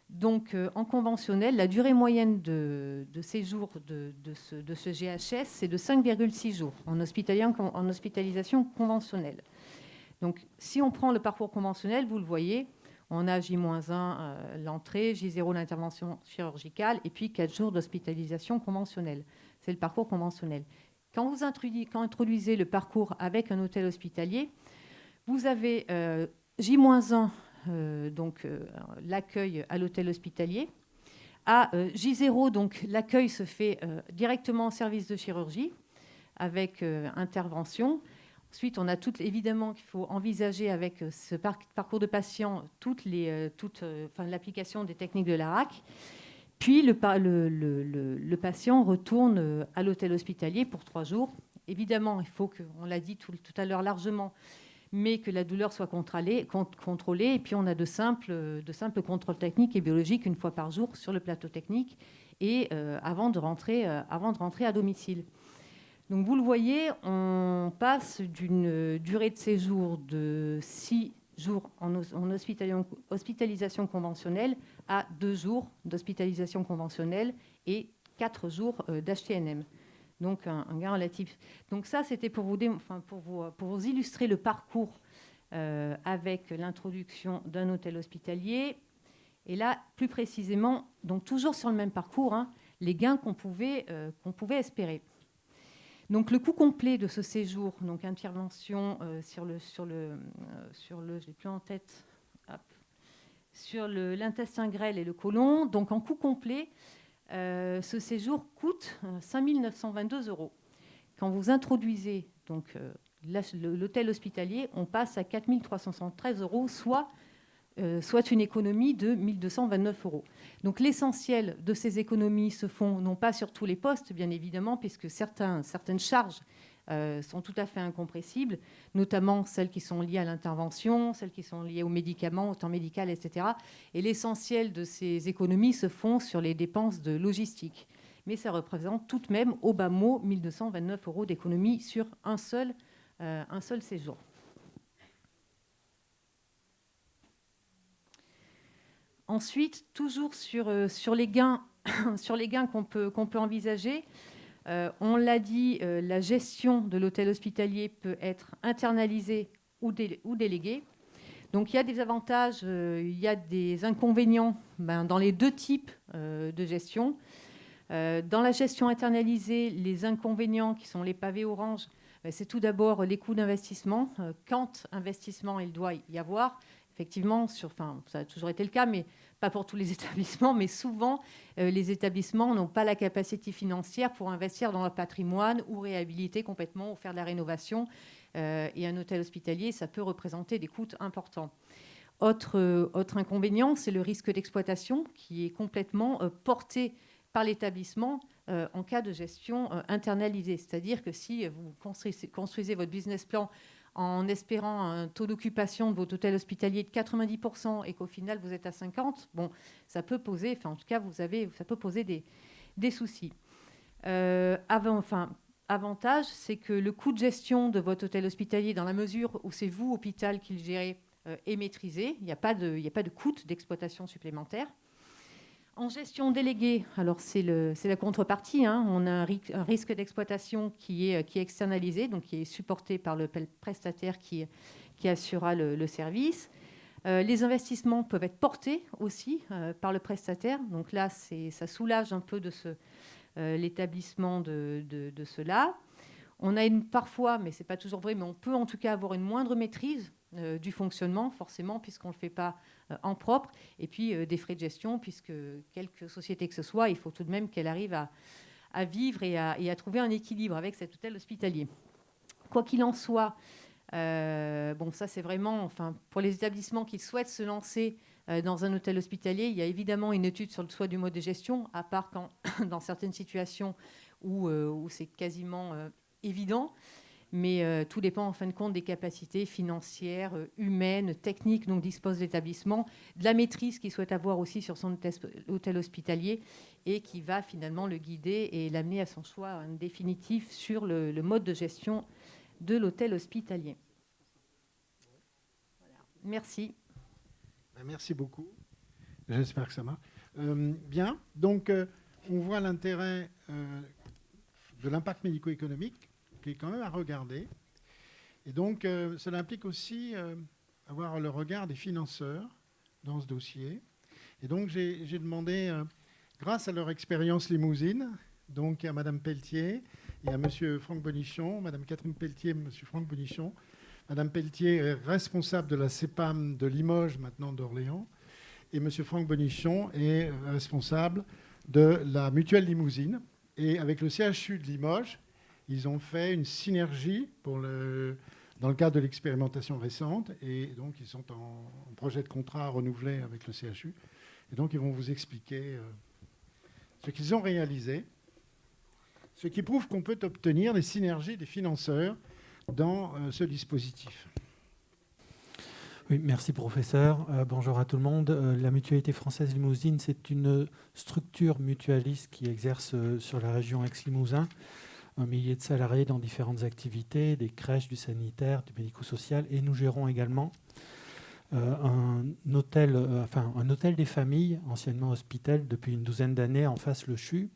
Donc en conventionnel, la durée moyenne de séjour de ce GHS, c'est de 5,6 jours en hospitalisation conventionnelle. Donc si on prend le parcours conventionnel, vous le voyez, on a J-1 l'entrée, J0 l'intervention chirurgicale et puis 4 jours d'hospitalisation conventionnelle. C'est le parcours conventionnel. Quand vous introduisez le parcours avec un hôtel hospitalier, vous avez J-1, l'accueil à l'hôtel hospitalier. À J0, donc l'accueil se fait directement en service de chirurgie avec intervention. Ensuite, on a évidemment qu'il faut envisager avec ce parcours de patient l'application des techniques de l'ARAC. Puis le patient retourne à l'hôtel hospitalier pour 3 jours. Évidemment, il faut on l'a dit tout à l'heure largement, mais que la douleur soit contrôlée. Et puis on a de simples contrôles techniques et biologiques une fois par jour sur le plateau technique et avant de rentrer à domicile. Donc vous le voyez, on passe d'une durée de séjour de 6 jours en hospitalisation conventionnelle à 2 jours d'hospitalisation conventionnelle et 4 jours d'HTNM. Donc un gain relatif. Donc ça, c'était pour vous illustrer le parcours avec l'introduction d'un hôtel hospitalier. Et là, plus précisément, donc toujours sur le même parcours, les gains qu'on pouvait espérer. Donc le coût complet de ce séjour, donc intervention je l'ai plus en tête, sur l'intestin grêle et le côlon. Donc en coût complet, ce séjour coûte 5 922 €. Quand vous introduisez donc l'hôtel hospitalier, on passe à 4 373 €, soit une économie de 1 229 €. Donc l'essentiel de ces économies se font non pas sur tous les postes, bien évidemment, puisque certaines charges sont tout à fait incompressibles, notamment celles qui sont liées à l'intervention, celles qui sont liées aux médicaments, au temps médical, etc. Et l'essentiel de ces économies se font sur les dépenses de logistique. Mais ça représente tout de même, au bas mot, 1 229 € d'économie sur un seul séjour. Ensuite, toujours sur les gains, qu'on peut envisager, on l'a dit, la gestion de l'hôtel hospitalier peut être internalisée ou déléguée. Donc il y a des avantages, il y a des inconvénients dans les deux types de gestion. Dans la gestion internalisée, les inconvénients qui sont les pavés orange, c'est tout d'abord les coûts d'investissement. Quand investissement il doit y avoir, effectivement, ça a toujours été le cas, mais pas pour tous les établissements, mais souvent, les établissements n'ont pas la capacité financière pour investir dans leur patrimoine ou réhabiliter complètement ou faire de la rénovation. Et un hôtel hospitalier, ça peut représenter des coûts importants. Autre inconvénient, c'est le risque d'exploitation qui est complètement porté par l'établissement en cas de gestion internalisée. C'est-à-dire que si vous construisez votre business plan en espérant un taux d'occupation de votre hôtel hospitalier de 90% et qu'au final vous êtes à 50%, ça peut poser, ça peut poser des soucis. Avantage, c'est que le coût de gestion de votre hôtel hospitalier, dans la mesure où c'est vous, hôpital, qui le gérez, est maîtrisé. Il n'y a pas de coût d'exploitation supplémentaire. En gestion déléguée, alors c'est la contrepartie. Hein. On a un risque d'exploitation qui est externalisé, donc qui est supporté par le prestataire qui assurera le service. Les investissements peuvent être portés aussi par le prestataire. Donc là, ça soulage un peu de l'établissement de cela. On a parfois, mais ce n'est pas toujours vrai, mais on peut en tout cas avoir une moindre maîtrise du fonctionnement, forcément, puisqu'on ne le fait pas en propre. Et puis des frais de gestion, puisque quelque société que ce soit, il faut tout de même qu'elle arrive à vivre et à trouver un équilibre avec cet hôtel hospitalier. Quoi qu'il en soit, ça c'est vraiment, pour les établissements qui souhaitent se lancer dans un hôtel hospitalier, il y a évidemment une étude sur le choix du mode de gestion, à part quand, dans certaines situations où c'est quasiment évident. Mais tout dépend en fin de compte des capacités financières, humaines, techniques dont dispose l'établissement, de la maîtrise qu'il souhaite avoir aussi sur son hôtel hospitalier et qui va finalement le guider et l'amener à son choix définitif sur le mode de gestion de l'hôtel hospitalier. Voilà. Merci. Merci beaucoup. J'espère que ça marche. Bien. Donc, on voit l'intérêt de l'impact médico-économique qui est quand même à regarder. Et donc, cela implique aussi avoir le regard des financeurs dans ce dossier. Et donc, j'ai demandé, grâce à leur expérience limousine, donc à Mme Pelletier et à M. Franck Bonichon, Mme Catherine Pelletier et M. Franck Bonichon. Mme Pelletier est responsable de la CEPAM de Limoges, maintenant d'Orléans, et M. Franck Bonichon est responsable de la mutuelle Limousine. Et avec le CHU de Limoges, ils ont fait une synergie dans le cadre de l'expérimentation récente. Et donc, ils sont en projet de contrat renouvelé avec le CHU. Et donc, ils vont vous expliquer ce qu'ils ont réalisé, ce qui prouve qu'on peut obtenir des synergies des financeurs dans ce dispositif. Oui, merci professeur. Bonjour à tout le monde. La Mutualité Française Limousine, c'est une structure mutualiste qui exerce sur la région Aix-Limousin 1 millier de salariés dans différentes activités, des crèches, du sanitaire, du médico-social. Et nous gérons également un hôtel des familles, anciennement Hospital, depuis une douzaine d'années en face le CHU.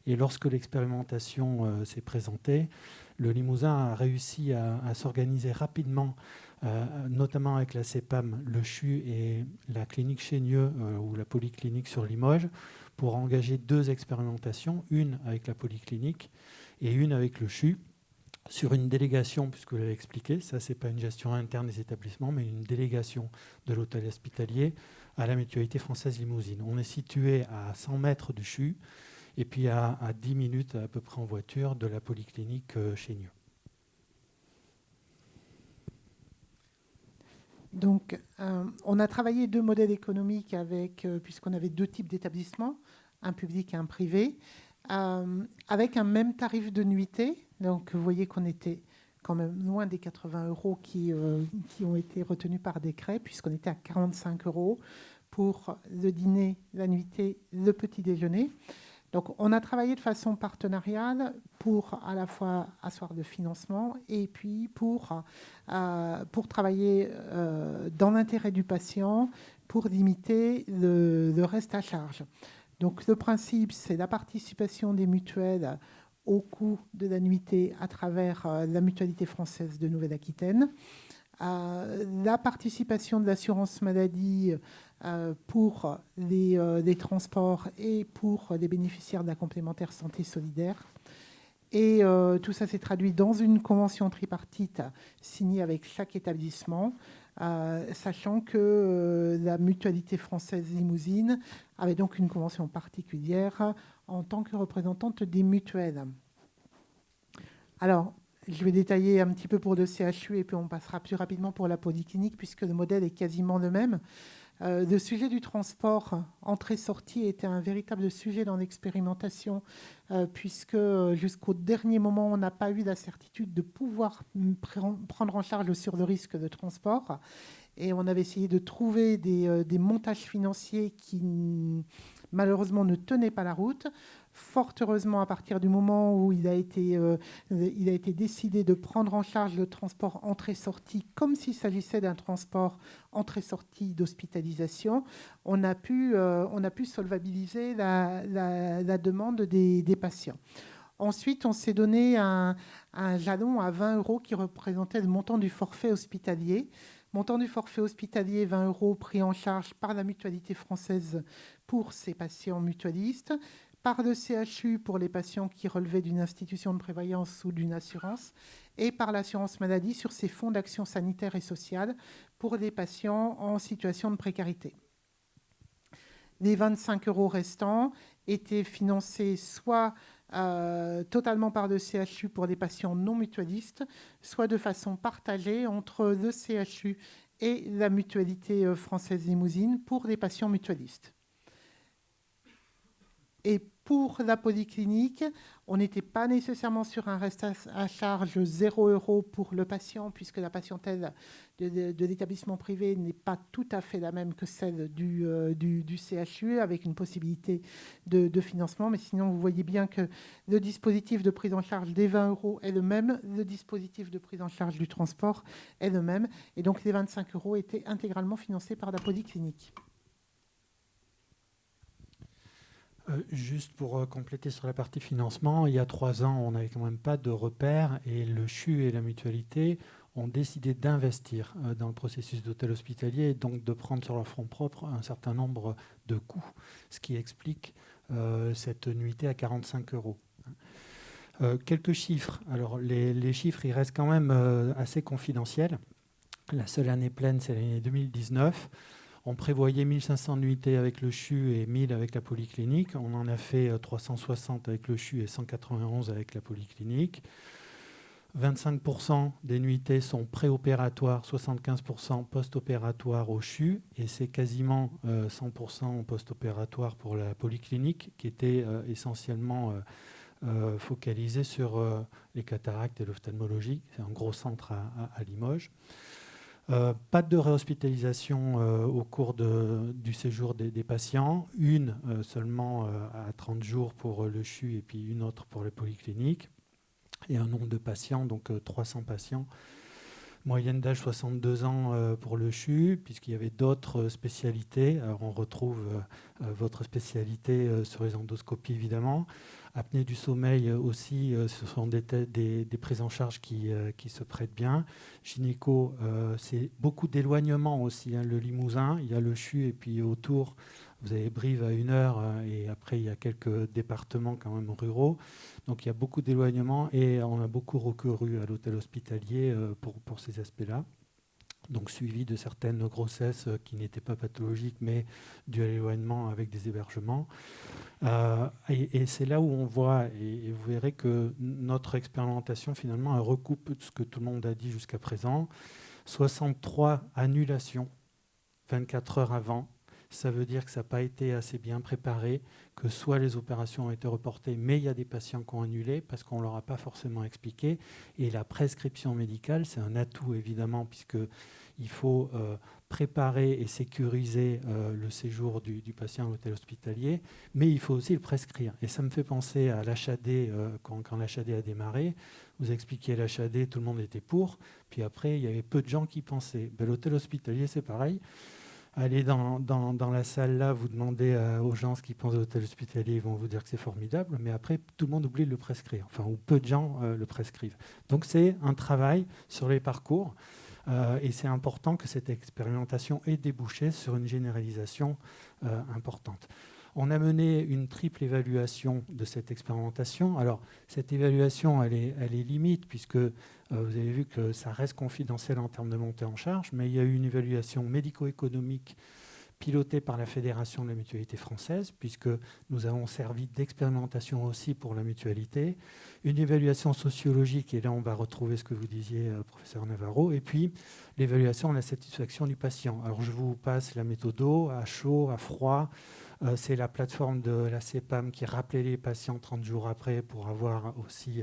Et lorsque l'expérimentation s'est présentée, le Limousin a réussi à s'organiser rapidement, notamment avec la CEPAM, le CHU et la clinique Chénieux ou la polyclinique sur Limoges, pour engager 2 expérimentations, une avec la polyclinique et une avec le CHU, sur une délégation, puisque vous l'avez expliqué, ça c'est pas une gestion interne des établissements, mais une délégation de l'hôtel hospitalier à la Mutualité Française Limousine. On est situé à 100 mètres du CHU, et puis à 10 minutes à peu près en voiture de la polyclinique Chénieux. Donc, on a travaillé 2 modèles économiques puisqu'on avait 2 types d'établissements, un public et un privé, avec un même tarif de nuitée. Donc, vous voyez qu'on était quand même loin des 80 € qui ont été retenus par décret, puisqu'on était à 45 € pour le dîner, la nuitée, le petit déjeuner. Donc, on a travaillé de façon partenariale pour à la fois asseoir le financement et puis pour travailler dans l'intérêt du patient pour limiter le reste à charge. Donc, le principe, c'est la participation des mutuelles au coût de la nuitée à travers la Mutualité Française de Nouvelle-Aquitaine. La participation de l'assurance maladie pour les transports et pour les bénéficiaires de la complémentaire santé solidaire. Et tout ça s'est traduit dans une convention tripartite signée avec chaque établissement, sachant que la Mutualité Française Limousine avait donc une convention particulière en tant que représentante des mutuelles. Alors, je vais détailler un petit peu pour le CHU et puis on passera plus rapidement pour la polyclinique puisque le modèle est quasiment le même. Le sujet du transport entrée-sortie était un véritable sujet dans l'expérimentation puisque jusqu'au dernier moment, on n'a pas eu la certitude de pouvoir prendre en charge sur le risque de transport. Et on avait essayé de trouver des montages financiers qui malheureusement ne tenait pas la route. Fort heureusement, à partir du moment où il a été décidé de prendre en charge le transport entrée-sortie, comme s'il s'agissait d'un transport entrée-sortie d'hospitalisation, on a pu solvabiliser la demande des patients. Ensuite, on s'est donné un jalon à 20 € qui représentait le montant du forfait hospitalier. Montant du forfait hospitalier, 20 € pris en charge par la Mutualité française pour ces patients mutualistes, par le CHU pour les patients qui relevaient d'une institution de prévoyance ou d'une assurance, et par l'assurance maladie sur ses fonds d'action sanitaire et sociale pour les patients en situation de précarité. Les 25 € restants étaient financés soit totalement par le CHU pour les patients non mutualistes, soit de façon partagée entre le CHU et la Mutualité française Limousine pour les patients mutualistes. Et pour la polyclinique, on n'était pas nécessairement sur un reste à charge 0 € pour le patient, puisque la patientèle de l'établissement privé n'est pas tout à fait la même que celle du CHU, avec une possibilité de financement. Mais sinon, vous voyez bien que le dispositif de prise en charge des 20 € est le même, le dispositif de prise en charge du transport est le même. Et donc, les 25 € étaient intégralement financés par la polyclinique. Juste pour compléter sur la partie financement, il y a 3 ans, on n'avait quand même pas de repères et le CHU et la mutualité ont décidé d'investir dans le processus d'hôtel hospitalier et donc de prendre sur leur fonds propres un certain nombre de coûts, ce qui explique cette nuitée à 45 €. Quelques chiffres. Alors les chiffres, ils restent quand même assez confidentiels. La seule année pleine, c'est l'année 2019. On prévoyait 1500 nuitées avec le CHU et 1000 avec la polyclinique. On en a fait 360 avec le CHU et 191 avec la polyclinique. 25% des nuitées sont préopératoires, 75% post-opératoires au CHU, et c'est quasiment 100% post-opératoire pour la polyclinique, qui était essentiellement focalisée sur les cataractes et l'ophtalmologie. C'est un gros centre à Limoges. Pas de réhospitalisation au cours du séjour des patients, une seulement à 30 jours pour le CHU et puis une autre pour les polycliniques, et un nombre de patients, donc 300 patients, moyenne d'âge 62 ans pour le CHU, puisqu'il y avait d'autres spécialités. Alors on retrouve votre spécialité sur les endoscopies évidemment. Apnée du sommeil aussi, ce sont des prises en charge qui se prêtent bien. Gynéco, c'est beaucoup d'éloignement aussi. Hein. Le Limousin, il y a le CHU et puis autour, vous avez Brive à 1 heure et après il y a quelques départements quand même ruraux. Donc il y a beaucoup d'éloignement et on a beaucoup recouru à l'hôtel hospitalier pour ces aspects-là. Donc suivi de certaines grossesses qui n'étaient pas pathologiques mais dû à l'éloignement avec des hébergements. Et c'est là où on voit, et vous verrez que notre expérimentation finalement elle recoupe ce que tout le monde a dit jusqu'à présent. 63 annulations 24 heures avant. Ça veut dire que ça n'a pas été assez bien préparé, que soit les opérations ont été reportées, mais il y a des patients qui ont annulé parce qu'on ne leur a pas forcément expliqué. Et la prescription médicale, c'est un atout évidemment, puisqu'il faut préparer et sécuriser le séjour du patient à l'hôtel hospitalier, mais il faut aussi le prescrire. Et ça me fait penser à l'HAD, quand l'HAD a démarré. Vous expliquiez l'HAD, tout le monde était pour, puis après, il y avait peu de gens qui pensaient. Ben, l'hôtel hospitalier, c'est pareil. Allez dans la salle là, vous demandez aux gens ce qu'ils pensent de l'hôtel hospitalier, ils vont vous dire que c'est formidable, mais après tout le monde oublie de le prescrire, enfin ou peu de gens le prescrivent. Donc c'est un travail sur les parcours et c'est important que cette expérimentation ait débouché sur une généralisation importante. On a mené une triple évaluation de cette expérimentation. Alors, cette évaluation, elle est limite, puisque vous avez vu que ça reste confidentiel en termes de montée en charge, mais il y a eu une évaluation médico-économique pilotée par la Fédération de la Mutualité française, puisque nous avons servi d'expérimentation aussi pour la mutualité, une évaluation sociologique, et là on va retrouver ce que vous disiez, professeur Navarro, et puis l'évaluation de la satisfaction du patient. Alors je vous passe la méthode à chaud, à froid. C'est la plateforme de la CEPAM qui rappelait les patients 30 jours après pour avoir aussi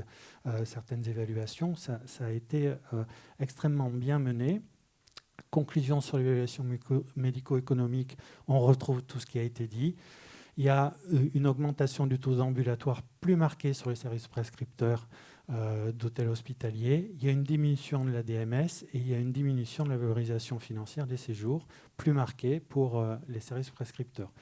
certaines évaluations. Ça a été extrêmement bien mené. Conclusion sur l'évaluation médico-économique, on retrouve tout ce qui a été dit. Il y a une augmentation du taux ambulatoire plus marquée sur les services prescripteurs d'hôtels hospitaliers. Il y a une diminution de la DMS et il y a une diminution de la valorisation financière des séjours plus marquée pour les services prescripteurs.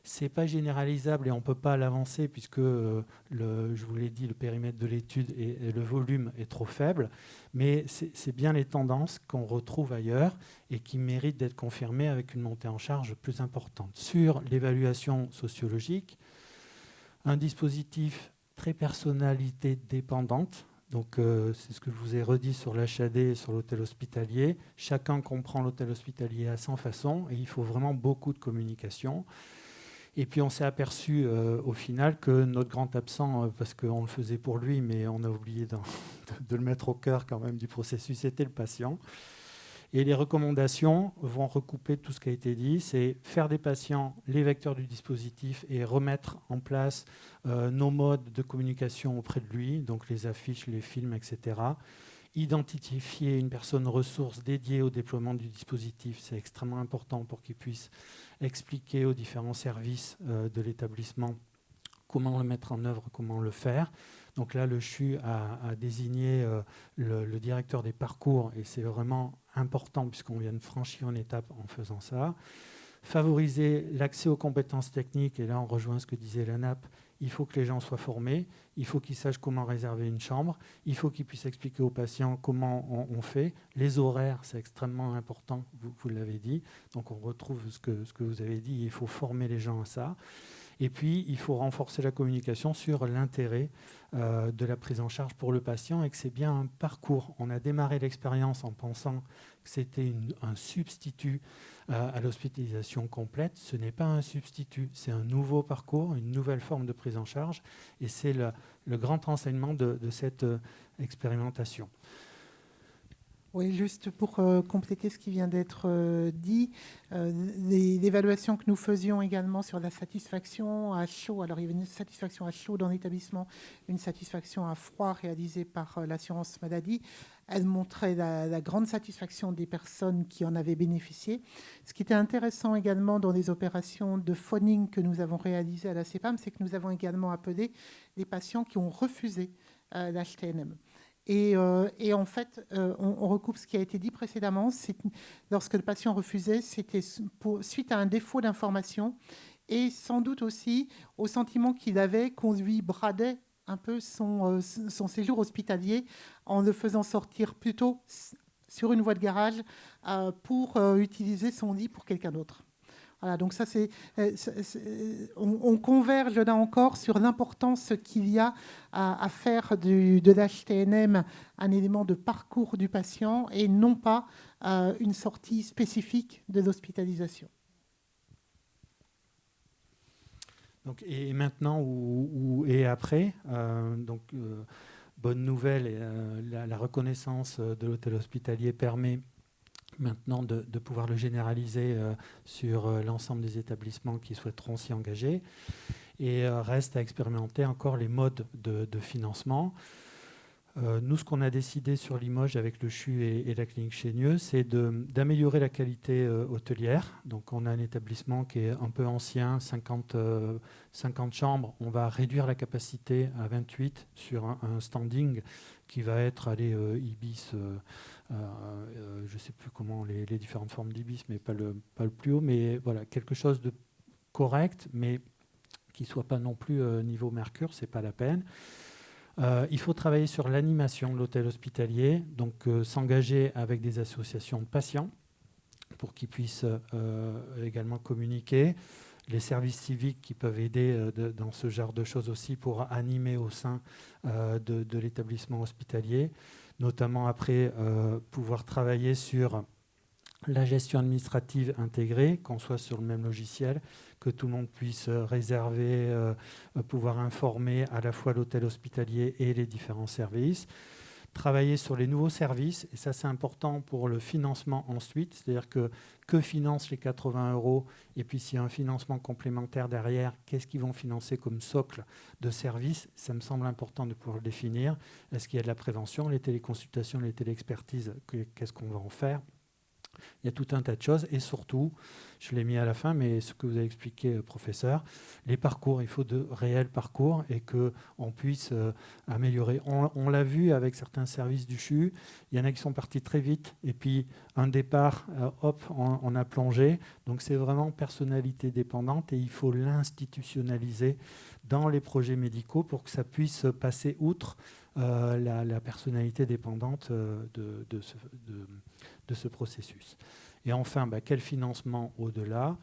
Ce n'est pas généralisable et on ne peut pas l'avancer puisque, je vous l'ai dit, le périmètre de l'étude et le volume est trop faible. Mais c'est bien les tendances qu'on retrouve ailleurs et qui méritent d'être confirmées avec une montée en charge plus importante. Sur l'évaluation sociologique, un dispositif très personnalité dépendante. Donc, c'est ce que je vous ai redit sur l'HAD et sur l'hôtel hospitalier. Chacun comprend l'hôtel hospitalier à sa façon et il faut vraiment beaucoup de communication. Et puis on s'est aperçu au final que notre grand absent, parce qu'on le faisait pour lui, mais on a oublié de le mettre au cœur quand même du processus, c'était le patient. Et les recommandations vont recouper tout ce qui a été dit, c'est faire des patients les vecteurs du dispositif et remettre en place nos modes de communication auprès de lui, donc les affiches, les films, etc. Identifier une personne ressource dédiée au déploiement du dispositif, c'est extrêmement important pour qu'il puisse expliquer aux différents services de l'établissement comment le mettre en œuvre, comment le faire. Donc là, le CHU a désigné le directeur des parcours et c'est vraiment important puisqu'on vient de franchir une étape en faisant ça. Favoriser l'accès aux compétences techniques, et là on rejoint ce que disait la NAP, il faut que les gens soient formés, il faut qu'ils sachent comment réserver une chambre, il faut qu'ils puissent expliquer aux patients comment on fait. Les horaires, c'est extrêmement important, vous l'avez dit. Donc on retrouve ce que vous avez dit, il faut former les gens à ça. Et puis, il faut renforcer la communication sur l'intérêt de la prise en charge pour le patient et que c'est bien un parcours. On a démarré l'expérience en pensant que c'était un substitut à l'hospitalisation complète. Ce n'est pas un substitut, c'est un nouveau parcours, une nouvelle forme de prise en charge. Et c'est le grand enseignement de cette expérimentation. Oui, juste pour compléter ce qui vient d'être dit, l'évaluation que nous faisions également sur la satisfaction à chaud, alors il y avait une satisfaction à chaud dans l'établissement, une satisfaction à froid réalisée par l'assurance maladie, elle montrait la grande satisfaction des personnes qui en avaient bénéficié. Ce qui était intéressant également dans les opérations de phoning que nous avons réalisées à la CEPAM, c'est que nous avons également appelé les patients qui ont refusé l'HTNM. Et en fait, on recoupe ce qui a été dit précédemment. Lorsque le patient refusait, c'était suite à un défaut d'information et sans doute aussi au sentiment qu'il avait qu'on lui bradait un peu son séjour hospitalier en le faisant sortir plutôt sur une voie de garage pour utiliser son lit pour quelqu'un d'autre. Voilà, donc ça, on converge là encore sur l'importance qu'il y a à faire de l'HTNM un élément de parcours du patient et non pas une sortie spécifique de l'hospitalisation. Donc, et maintenant et après, bonne nouvelle, la reconnaissance de l'hôtel hospitalier permet maintenant de pouvoir le généraliser sur l'ensemble des établissements qui souhaiteront s'y engager. Et reste à expérimenter encore les modes de financement. Nous, ce qu'on a décidé sur Limoges avec le CHU et la clinique Chénieux, c'est d'améliorer la qualité hôtelière. Donc on a un établissement qui est un peu ancien, 50 chambres. On va réduire la capacité à 28 sur un standing qui va être Ibis, je ne sais plus comment les différentes formes d'Ibis, mais pas le plus haut, mais voilà, quelque chose de correct, mais qui ne soit pas non plus niveau Mercure, ce n'est pas la peine. Il faut travailler sur l'animation de l'hôtel hospitalier, donc s'engager avec des associations de patients pour qu'ils puissent également communiquer. Les services civiques qui peuvent aider dans ce genre de choses aussi pour animer au sein de l'établissement hospitalier, notamment après pouvoir travailler sur la gestion administrative intégrée, qu'on soit sur le même logiciel, que tout le monde puisse réserver, pouvoir informer à la fois l'hôtel hospitalier et les différents services. Travailler sur les nouveaux services, et ça c'est important pour le financement ensuite, c'est-à-dire que financent les 80 €, et puis s'il y a un financement complémentaire derrière, qu'est-ce qu'ils vont financer comme socle de services? Ça me semble important de pouvoir le définir. Est-ce qu'il y a de la prévention, les téléconsultations, les téléexpertises, qu'est-ce qu'on va en faire? Il y a tout un tas de choses et surtout, je l'ai mis à la fin, mais ce que vous avez expliqué, professeur, les parcours, il faut de réels parcours et qu'on puisse améliorer. On l'a vu avec certains services du CHU, il y en a qui sont partis très vite et puis un départ, hop, on a plongé. Donc c'est vraiment personnalité dépendante et il faut l'institutionnaliser dans les projets médicaux pour que ça puisse passer outre la personnalité dépendante de ce processus. Et enfin, quel financement au-delà ?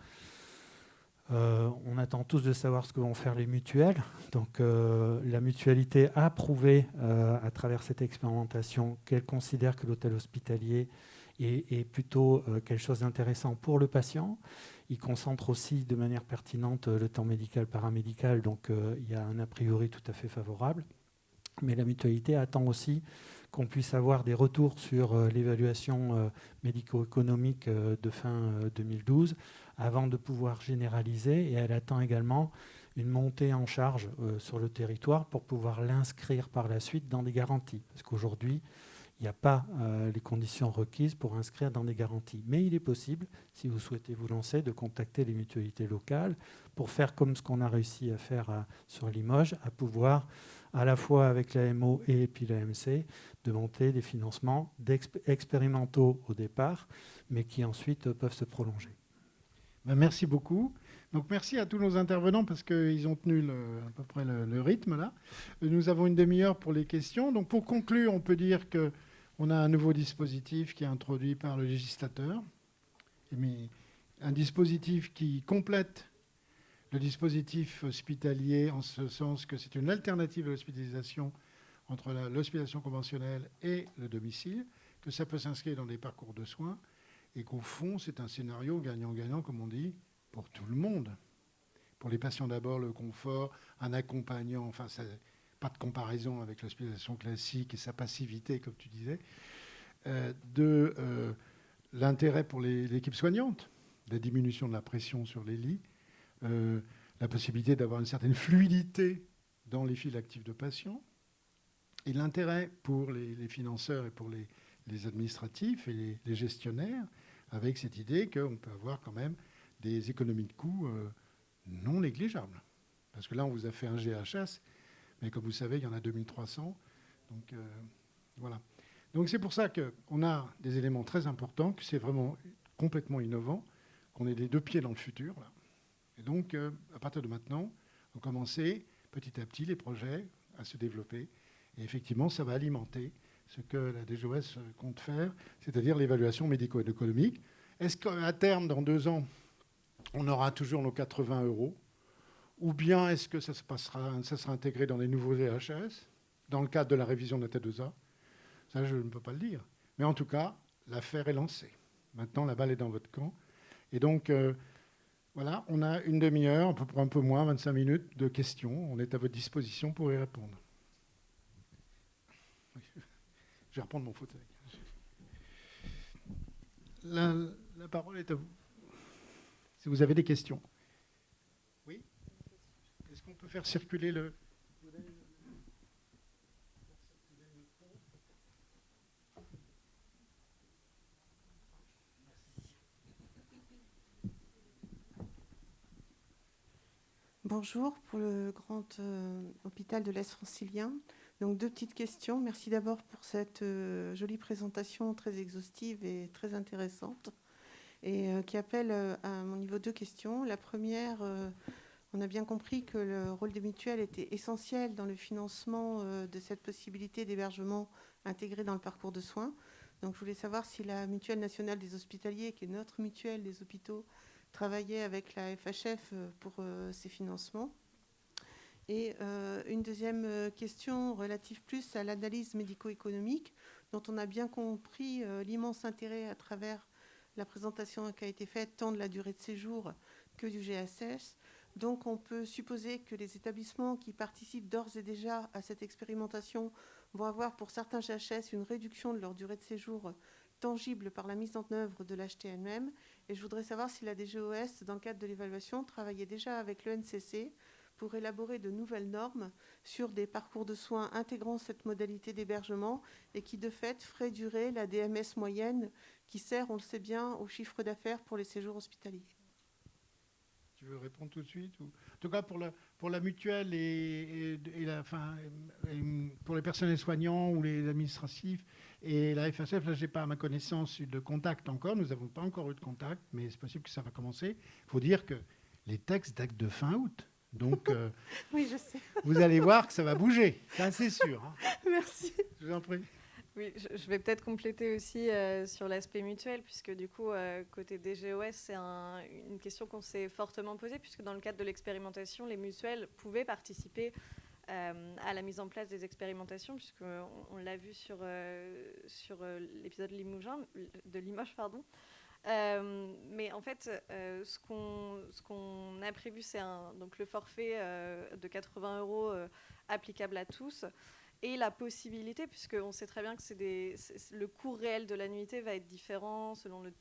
On attend tous de savoir ce que vont faire les mutuelles. Donc la mutualité a prouvé à travers cette expérimentation qu'elle considère que l'hôtel hospitalier est plutôt quelque chose d'intéressant pour le patient. Il concentre aussi de manière pertinente le temps médical paramédical, donc il y a un a priori tout à fait favorable. Mais la mutualité attend aussi qu'on puisse avoir des retours sur l'évaluation médico-économique de fin 2012 avant de pouvoir généraliser. Et elle attend également une montée en charge sur le territoire pour pouvoir l'inscrire par la suite dans des garanties. Parce qu'aujourd'hui, il n'y a pas les conditions requises pour inscrire dans des garanties. Mais il est possible, si vous souhaitez vous lancer, de contacter les mutualités locales pour faire comme ce qu'on a réussi à faire sur Limoges, à pouvoir, à la fois avec l'AMO et puis l'AMC, de monter des financements expérimentaux au départ, mais qui ensuite peuvent se prolonger. Merci beaucoup. Donc merci à tous nos intervenants parce qu'ils ont tenu à peu près le rythme là. Nous avons une demi-heure pour les questions. Donc pour conclure, on peut dire qu'on a un nouveau dispositif qui est introduit par le législateur, mais un dispositif qui complète le dispositif hospitalier en ce sens que c'est une alternative à l'hospitalisation entre l'hospitalisation conventionnelle et le domicile, que ça peut s'inscrire dans des parcours de soins et qu'au fond, c'est un scénario gagnant-gagnant, comme on dit, pour tout le monde. Pour les patients d'abord, le confort, un accompagnant, enfin, pas de comparaison avec l'hospitalisation classique et sa passivité, comme tu disais, l'intérêt pour l'équipe soignante, la diminution de la pression sur les lits, la possibilité d'avoir une certaine fluidité dans les files actives de patients, et l'intérêt pour les financeurs et pour les administratifs et les gestionnaires, avec cette idée qu'on peut avoir quand même des économies de coûts non négligeables. Parce que là, on vous a fait un GHS, mais comme vous savez, il y en a 2300. Donc voilà. Donc c'est pour ça qu'on a des éléments très importants, que c'est vraiment complètement innovant, qu'on ait les deux pieds dans le futur. Là. Et donc, à partir de maintenant, on commence petit à petit les projets à se développer. Et effectivement, ça va alimenter ce que la DGOS compte faire, c'est-à-dire l'évaluation médico-économique. Est-ce qu'à terme, dans 2 ans, on aura toujours nos 80 €? Ou bien est-ce que ça sera intégré dans les nouveaux EHS, dans le cadre de la révision de la T2A? Ça, je ne peux pas le dire. Mais en tout cas, l'affaire est lancée. Maintenant, la balle est dans votre camp. Et donc, voilà, on a une demi-heure, un peu moins, 25 minutes de questions. On est à votre disposition pour y répondre. Je vais reprendre mon fauteuil. La parole est à vous. Si vous avez des questions. Oui ? Est-ce qu'on peut faire circuler le... Bonjour, pour le grand hôpital de l'Est francilien. Donc 2 petites questions. Merci d'abord pour cette jolie présentation très exhaustive et très intéressante et qui appelle à mon niveau 2 questions. La première, on a bien compris que le rôle des mutuelles était essentiel dans le financement de cette possibilité d'hébergement intégré dans le parcours de soins. Donc je voulais savoir si la Mutuelle nationale des hospitaliers, qui est notre mutuelle des hôpitaux, travaillait avec la FHF pour ces financements. Et une deuxième question relative plus à l'analyse médico-économique, dont on a bien compris l'immense intérêt à travers la présentation qui a été faite, tant de la durée de séjour que du GHS. Donc on peut supposer que les établissements qui participent d'ores et déjà à cette expérimentation vont avoir pour certains GHS une réduction de leur durée de séjour tangible par la mise en œuvre de l'HTMM. Et je voudrais savoir si la DGOS, dans le cadre de l'évaluation, travaillait déjà avec l'ENCC pour élaborer de nouvelles normes sur des parcours de soins intégrant cette modalité d'hébergement et qui, de fait, ferait durer la DMS moyenne qui sert, on le sait bien, au chiffre d'affaires pour les séjours hospitaliers. Tu veux répondre tout de suite ou... En tout cas, pour la mutuelle et pour les personnels soignants ou les administratifs et la FHF, là, je n'ai pas à ma connaissance eu de contact encore. Nous n'avons pas encore eu de contact, mais c'est possible que ça va commencer. Il faut dire que les textes datent de fin août. Donc, oui, je sais. Vous allez voir que ça va bouger. Ça, c'est sûr. Hein. Merci. Je vous en prie. Oui, je vais peut-être compléter aussi sur l'aspect mutuel, puisque du coup, côté DGOS, c'est une question qu'on s'est fortement posée, puisque dans le cadre de l'expérimentation, les mutuelles pouvaient participer à la mise en place des expérimentations, puisqu'on l'a vu sur l'épisode de Limoges. Mais en fait, ce qu'on a prévu, c'est donc le forfait de 80 € applicable à tous. Et la possibilité, puisqu'on sait très bien que le coût réel de la nuitée va être différent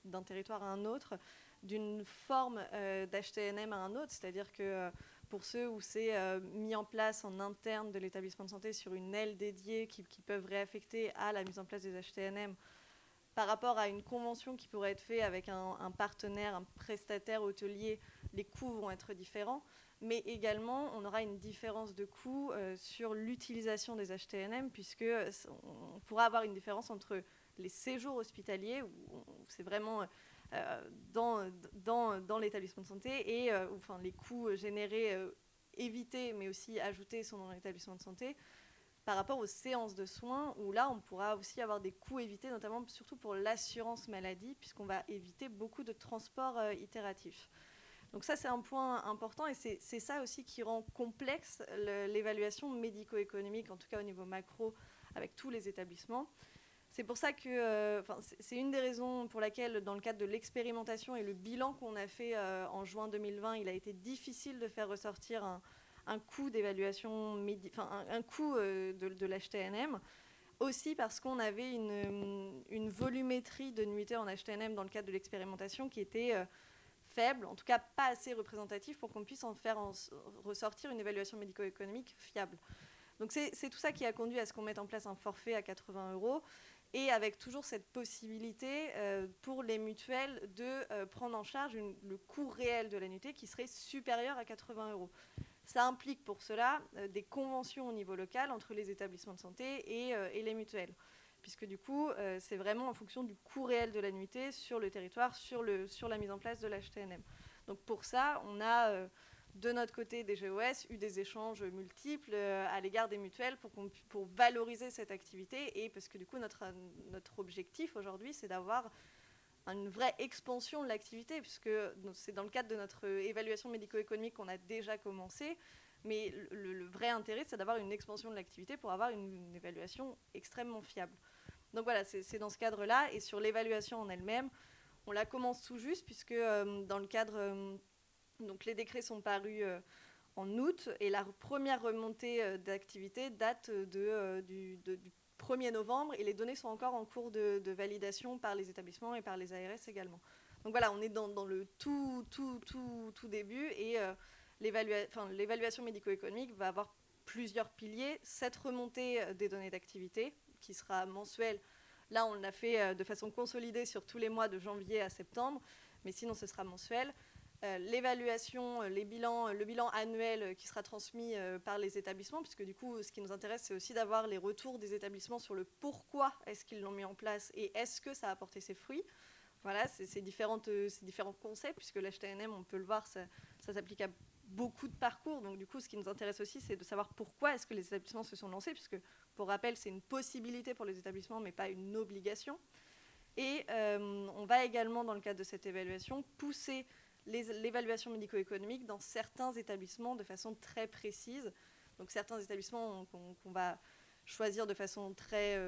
d'un territoire à un autre, d'une forme d'HTNM à un autre. C'est-à-dire que pour ceux où c'est mis en place en interne de l'établissement de santé sur une aile dédiée qui peuvent réaffecter à la mise en place des HTNM, par rapport à une convention qui pourrait être faite avec un partenaire, un prestataire hôtelier, les coûts vont être différents. Mais également, on aura une différence de coût sur l'utilisation des HTNM, puisqu'on pourra avoir une différence entre les séjours hospitaliers, où c'est vraiment dans l'établissement de santé, et les coûts générés, évités, mais aussi ajoutés sont dans l'établissement de santé, par rapport aux séances de soins, où là, on pourra aussi avoir des coûts évités, notamment surtout pour l'assurance maladie, puisqu'on va éviter beaucoup de transports itératifs. Donc ça, c'est un point important et c'est ça aussi qui rend complexe l'évaluation médico-économique, en tout cas au niveau macro, avec tous les établissements. C'est pour ça que c'est une des raisons pour laquelle, dans le cadre de l'expérimentation et le bilan qu'on a fait en juin 2020, il a été difficile de faire ressortir un coût d'évaluation, un coût de l'HTNM. Aussi parce qu'on avait une volumétrie de nuitées en HTNM dans le cadre de l'expérimentation qui était... faible, en tout cas pas assez représentatif pour qu'on puisse en faire ressortir une évaluation médico-économique fiable. Donc c'est tout ça qui a conduit à ce qu'on mette en place un forfait à 80 € et avec toujours cette possibilité pour les mutuelles de prendre en charge le coût réel de la nuitée qui serait supérieur à 80 €. Ça implique pour cela des conventions au niveau local entre les établissements de santé et les mutuelles, puisque du coup, c'est vraiment en fonction du coût réel de la nuitée sur le territoire, sur la mise en place de l'HTNM. Donc pour ça, on a, de notre côté des GOS, eu des échanges multiples à l'égard des mutuelles pour valoriser cette activité, et parce que du coup, notre objectif aujourd'hui, c'est d'avoir une vraie expansion de l'activité, puisque c'est dans le cadre de notre évaluation médico-économique qu'on a déjà commencé. Mais le vrai intérêt, c'est d'avoir une expansion de l'activité pour avoir une évaluation extrêmement fiable. Donc voilà, c'est dans ce cadre-là. Et sur l'évaluation en elle-même, on la commence tout juste, puisque dans le cadre... donc les décrets sont parus en août, et la première remontée d'activité date du 1er novembre, et les données sont encore en cours de validation par les établissements et par les ARS également. Donc voilà, on est dans le tout début, et l'évaluation médico-économique va avoir plusieurs piliers. Cette remontée des données d'activité, qui sera mensuelle. Là, on l'a fait de façon consolidée sur tous les mois de janvier à septembre, mais sinon, ce sera mensuel. L'évaluation, le bilan annuel qui sera transmis par les établissements, puisque du coup, ce qui nous intéresse, c'est aussi d'avoir les retours des établissements sur le pourquoi est-ce qu'ils l'ont mis en place et est-ce que ça a apporté ses fruits. Voilà, c'est différents concepts, puisque l'HTNM, on peut le voir, ça s'applique à beaucoup de parcours. Donc du coup, ce qui nous intéresse aussi, c'est de savoir pourquoi est-ce que les établissements se sont lancés, puisque, pour rappel, c'est une possibilité pour les établissements, mais pas une obligation. Et on va également, dans le cadre de cette évaluation, pousser l'évaluation médico-économique dans certains établissements de façon très précise. Donc certains établissements qu'on va choisir de façon très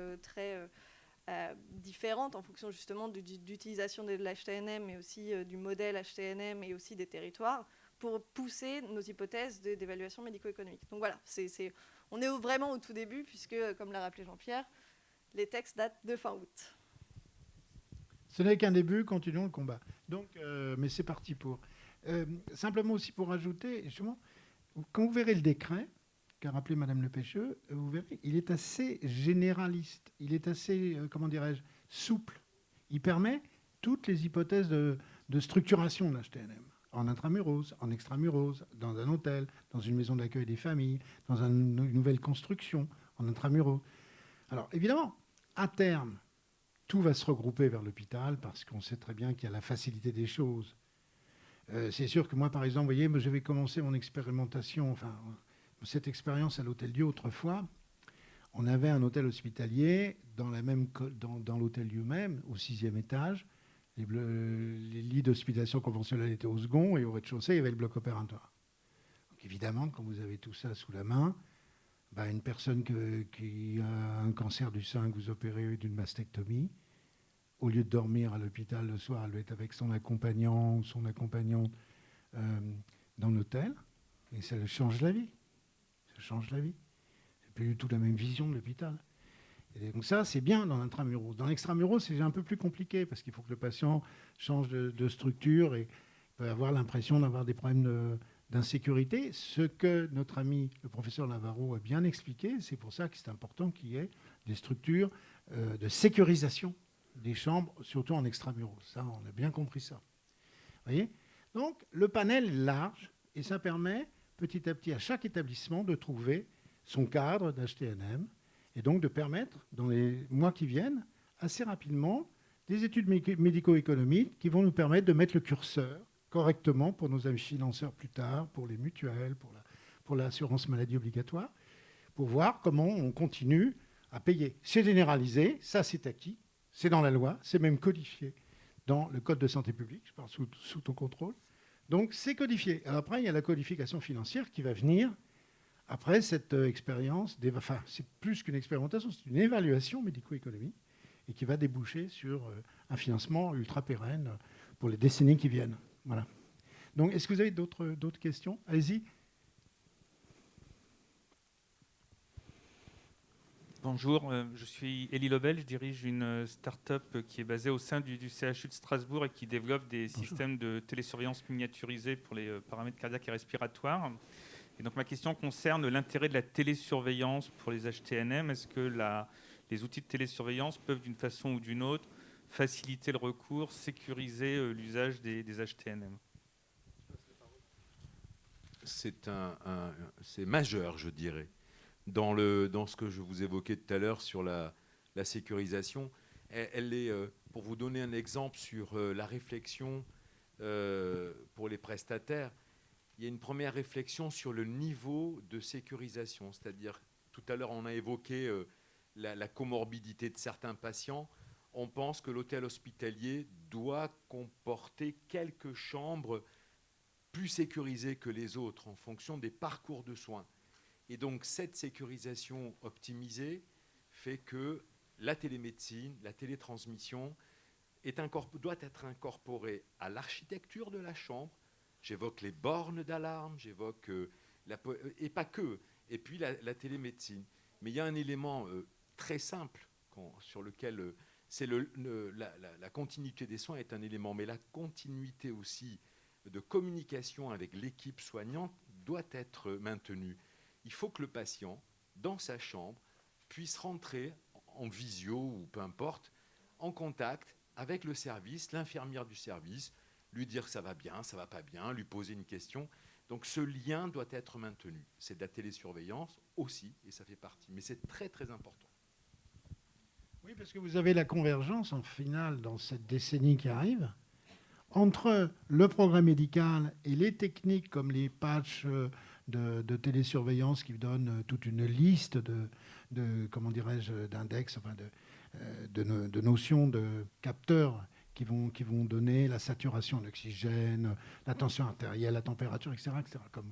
différente en fonction justement d'utilisation de l'HTNM, mais aussi du modèle HTNM et aussi des territoires, pour pousser nos hypothèses d'évaluation médico-économique. Donc voilà, on est vraiment au tout début, puisque, comme l'a rappelé Jean-Pierre, les textes datent de fin août. Ce n'est qu'un début, continuons le combat. Donc, mais c'est parti pour. Simplement aussi pour ajouter, justement, quand vous verrez le décret qu'a rappelé Madame Le Pêcheux, vous verrez, il est assez généraliste, il est assez, comment dirais-je, souple. Il permet toutes les hypothèses de structuration de l'HTNM. En intramuros, en extramuros, dans un hôtel, dans une maison d'accueil des familles, dans une nouvelle construction, en intramuros. Alors évidemment, à terme, tout va se regrouper vers l'hôpital parce qu'on sait très bien qu'il y a la facilité des choses. C'est sûr que moi, par exemple, vous voyez, je vais commencer mon expérimentation, enfin, cette expérience à l'Hôtel-Dieu autrefois. On avait un hôtel hospitalier dans l'Hôtel-Dieu même, au 6e étage. Les lits d'hospitalisation conventionnelle étaient au second et au rez-de-chaussée, il y avait le bloc opératoire. Donc évidemment, quand vous avez tout ça sous la main, une personne qui a un cancer du sein, que vous opérez d'une mastectomie, au lieu de dormir à l'hôpital le soir, elle va être avec son accompagnant ou son accompagnante dans l'hôtel, et ça change la vie. Ça change la vie. C'est plus du tout la même vision de l'hôpital. Et donc ça, c'est bien dans l'intramuros. Dans l'extramuros, c'est un peu plus compliqué parce qu'il faut que le patient change de structure et peut avoir l'impression d'avoir des problèmes d'insécurité. Ce que notre ami, le professeur Navarro, a bien expliqué, c'est pour ça que c'est important qu'il y ait des structures de sécurisation des chambres, surtout en extramuros. Ça, on a bien compris ça. Vous voyez ? Donc, le panel est large et ça permet petit à petit à chaque établissement de trouver son cadre d'HTNM et donc de permettre, dans les mois qui viennent, assez rapidement, des études médico-économiques qui vont nous permettre de mettre le curseur correctement pour nos amis financeurs plus tard, pour les mutuelles, pour l'assurance maladie obligatoire, pour voir comment on continue à payer. C'est généralisé, ça c'est acquis, c'est dans la loi, c'est même codifié dans le Code de santé publique, je parle sous ton contrôle. Donc c'est codifié. Alors après, il y a la codification financière qui va venir après cette expérience, enfin c'est plus qu'une expérimentation, c'est une évaluation médico-économique et qui va déboucher sur un financement ultra pérenne pour les décennies qui viennent. Voilà. Donc est-ce que vous avez d'autres questions ? Allez-y. Bonjour, je suis Élie Lobel, je dirige une start-up qui est basée au sein du CHU de Strasbourg et qui développe des systèmes de télésurveillance miniaturisés pour les paramètres cardiaques et respiratoires. Et donc ma question concerne l'intérêt de la télésurveillance pour les HTNM. Est-ce que les outils de télésurveillance peuvent d'une façon ou d'une autre faciliter le recours, sécuriser l'usage des HTNM ? C'est majeur, je dirais. Dans ce que je vous évoquais tout à l'heure sur la sécurisation, elle est, pour vous donner un exemple sur la réflexion pour les prestataires, il y a une première réflexion sur le niveau de sécurisation. C'est-à-dire, tout à l'heure, on a évoqué la comorbidité de certains patients. On pense que l'hôtel hospitalier doit comporter quelques chambres plus sécurisées que les autres en fonction des parcours de soins. Et donc, cette sécurisation optimisée fait que la télémédecine, la télétransmission doit être incorporée à l'architecture de la chambre. J'évoque les bornes d'alarme, et pas que, et puis la télémédecine. Mais il y a un élément très simple sur lequel la continuité des soins est un élément, mais la continuité aussi de communication avec l'équipe soignante doit être maintenue. Il faut que le patient, dans sa chambre, puisse rentrer en visio ou peu importe, en contact avec le service, l'infirmière du service, lui dire que ça va bien, ça va pas bien, lui poser une question. Donc ce lien doit être maintenu. C'est de la télésurveillance aussi, et ça fait partie. Mais c'est très très important. Oui, parce que vous avez la convergence en finale dans cette décennie qui arrive entre le progrès médical et les techniques comme les patchs de télésurveillance qui donnent toute une liste d'index, enfin de notions de capteurs qui vont donner la saturation d'oxygène, la tension artérielle, la température, etc., comme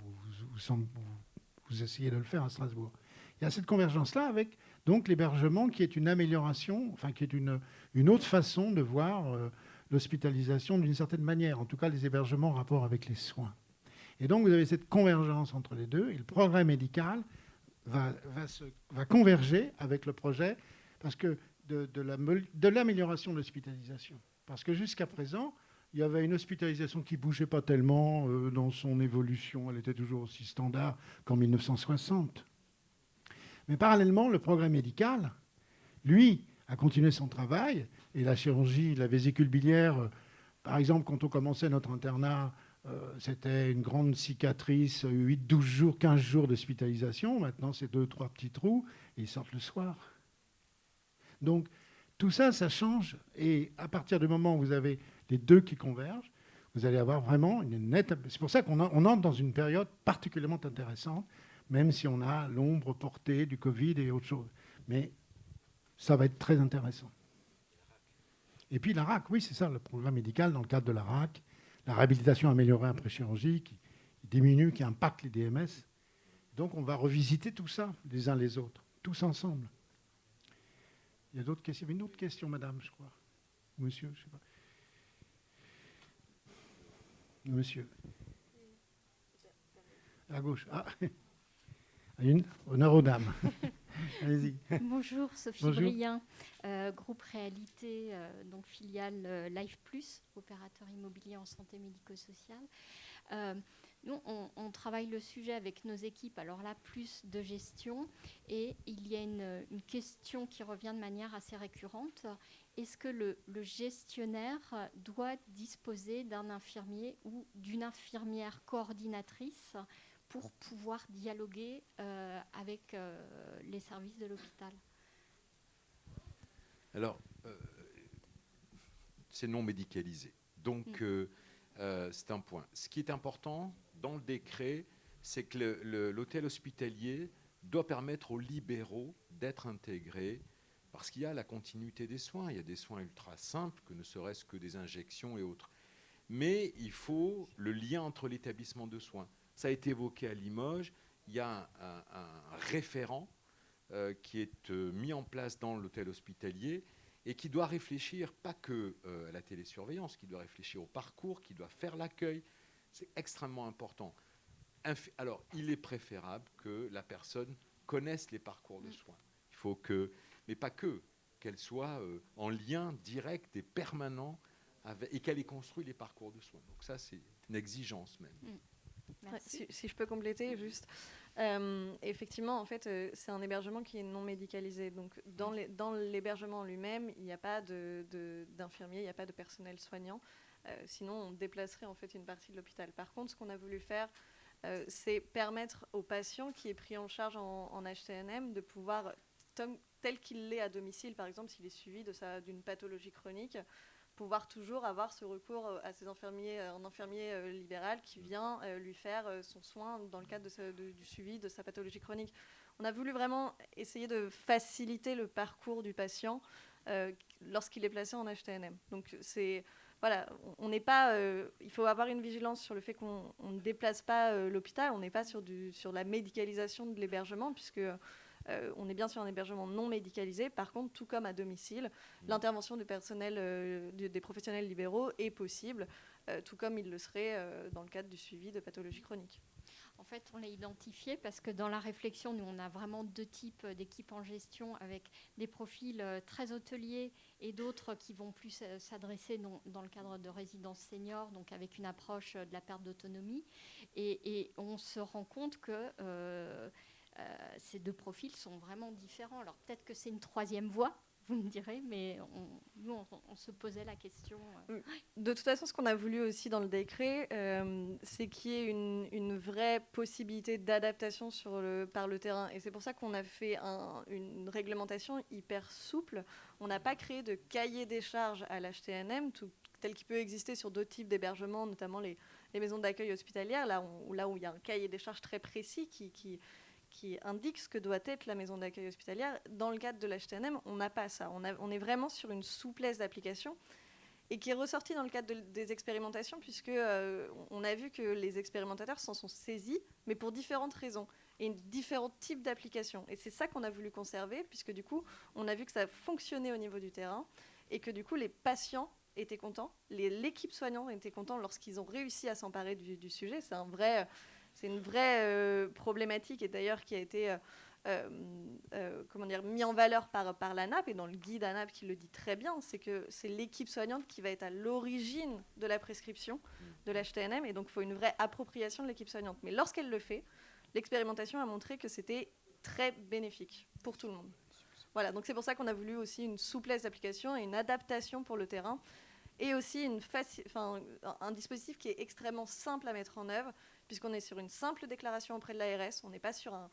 vous essayez de le faire à Strasbourg. Il y a cette convergence-là avec donc l'hébergement qui est une amélioration, enfin qui est une autre façon de voir l'hospitalisation d'une certaine manière, en tout cas les hébergements en rapport avec les soins. Et donc vous avez cette convergence entre les deux, et le progrès médical va converger avec le projet parce que de l'amélioration de l'hospitalisation. Parce que jusqu'à présent, il y avait une hospitalisation qui ne bougeait pas tellement dans son évolution. Elle était toujours aussi standard qu'en 1960. Mais parallèlement, le progrès médical, lui, a continué son travail Et la chirurgie, la vésicule biliaire, par exemple, quand on commençait notre internat, c'était une grande cicatrice, 8, 12 jours, 15 jours d'hospitalisation. Maintenant, c'est 2, 3 petits trous et ils sortent le soir. Donc, tout ça, ça change. Et à partir du moment où vous avez les deux qui convergent, vous allez avoir vraiment une nette... C'est pour ça qu'on entre dans une période particulièrement intéressante, même si on a l'ombre portée du Covid et autre chose. Mais ça va être très intéressant. Et puis la RAC, oui, c'est ça, le programme médical dans le cadre de la RAC, la réhabilitation améliorée après chirurgie, qui diminue, qui impacte les DMS. Donc on va revisiter tout ça, les uns les autres, tous ensemble. Il y a d'autres questions. Il y avait une autre question, madame, je crois. Monsieur, je ne sais pas. Monsieur. À gauche. Ah, honneur aux dames. Allez-y. Bonjour, Sophie Bonjour. Brien, groupe Réalité, donc filiale Life Plus, opérateur immobilier en santé médico-sociale. Nous, on travaille le sujet avec nos équipes, alors là, plus de gestion. Et il y a une question qui revient de manière assez récurrente. Est-ce que le gestionnaire doit disposer d'un infirmier ou d'une infirmière coordinatrice pour pouvoir dialoguer avec les services de l'hôpital? Alors, c'est non médicalisé. Donc, c'est un point. Ce qui est important dans le décret, c'est que l'hôtel hospitalier doit permettre aux libéraux d'être intégrés parce qu'il y a la continuité des soins. Il y a des soins ultra simples, que ne serait-ce que des injections et autres. Mais il faut le lien entre l'établissement de soins. Ça a été évoqué à Limoges. Il y a un référent qui est mis en place dans l'hôtel hospitalier et qui doit réfléchir pas que à la télésurveillance, qui doit réfléchir au parcours, qui doit faire l'accueil. C'est extrêmement important. Alors, il est préférable que la personne connaisse les parcours de soins. Il faut que, mais pas que, qu'elle soit en lien direct et permanent avec, et qu'elle ait construit les parcours de soins. Donc ça, c'est une exigence même. Si je peux compléter, juste. Effectivement, en fait, c'est un hébergement qui est non médicalisé. Donc, dans l'hébergement lui-même, il n'y a pas d'infirmier, il n'y a pas de personnel soignant. Sinon, on déplacerait en fait une partie de l'hôpital. Par contre, ce qu'on a voulu faire, c'est permettre au patient qui est pris en charge en HTNM de pouvoir, tel qu'il l'est à domicile, par exemple, s'il est suivi d'une pathologie chronique, pouvoir toujours avoir ce recours à un infirmier libéral qui vient lui faire son soin dans le cadre du suivi de sa pathologie chronique. On a voulu vraiment essayer de faciliter le parcours du patient lorsqu'il est placé en HTNM. Donc voilà, on n'est pas. Il faut avoir une vigilance sur le fait qu'on ne déplace pas l'hôpital. On n'est pas sur la médicalisation de l'hébergement, puisque on est bien sur un hébergement non médicalisé. Par contre, tout comme à domicile, l'intervention du personnel, des professionnels libéraux est possible, tout comme il le serait dans le cadre du suivi de pathologies chroniques. En fait, on l'a identifié parce que dans la réflexion, nous, on a vraiment deux types d'équipes en gestion avec des profils très hôteliers et d'autres qui vont plus s'adresser dans le cadre de résidences seniors, donc avec une approche de la perte d'autonomie. Et on se rend compte que ces deux profils sont vraiment différents. Alors peut-être que c'est une troisième voie, vous me direz, mais nous, on se posait la question. De toute façon, ce qu'on a voulu aussi dans le décret, c'est qu'il y ait une vraie possibilité d'adaptation par le terrain. Et c'est pour ça qu'on a fait une réglementation hyper souple. On n'a pas créé de cahier des charges à l'HTNM, tel qu'il peut exister sur d'autres types d'hébergements, notamment les maisons d'accueil hospitalières, là où il y a un cahier des charges très précis qui indique ce que doit être la maison d'accueil hospitalière. Dans le cadre de l'HTNM, on n'a pas ça. On est vraiment sur une souplesse d'application et qui est ressortie dans le cadre des expérimentations, puisque on a vu que les expérimentateurs s'en sont saisis, mais pour différentes raisons et différents types d'applications. Et c'est ça qu'on a voulu conserver, puisque du coup, on a vu que ça fonctionnait au niveau du terrain et que du coup, les patients étaient contents, l'équipe soignante était contente lorsqu'ils ont réussi à s'emparer du sujet. C'est une vraie problématique, et d'ailleurs qui a été mis en valeur par l'ANAP, et dans le guide ANAP qui le dit très bien, c'est que c'est l'équipe soignante qui va être à l'origine de la prescription de l'HTNM, et donc il faut une vraie appropriation de l'équipe soignante. Mais lorsqu'elle le fait, l'expérimentation a montré que c'était très bénéfique pour tout le monde. Voilà, donc c'est pour ça qu'on a voulu aussi une souplesse d'application et une adaptation pour le terrain, et aussi un dispositif qui est extrêmement simple à mettre en œuvre, puisqu'on est sur une simple déclaration auprès de l'ARS, on n'est pas sur un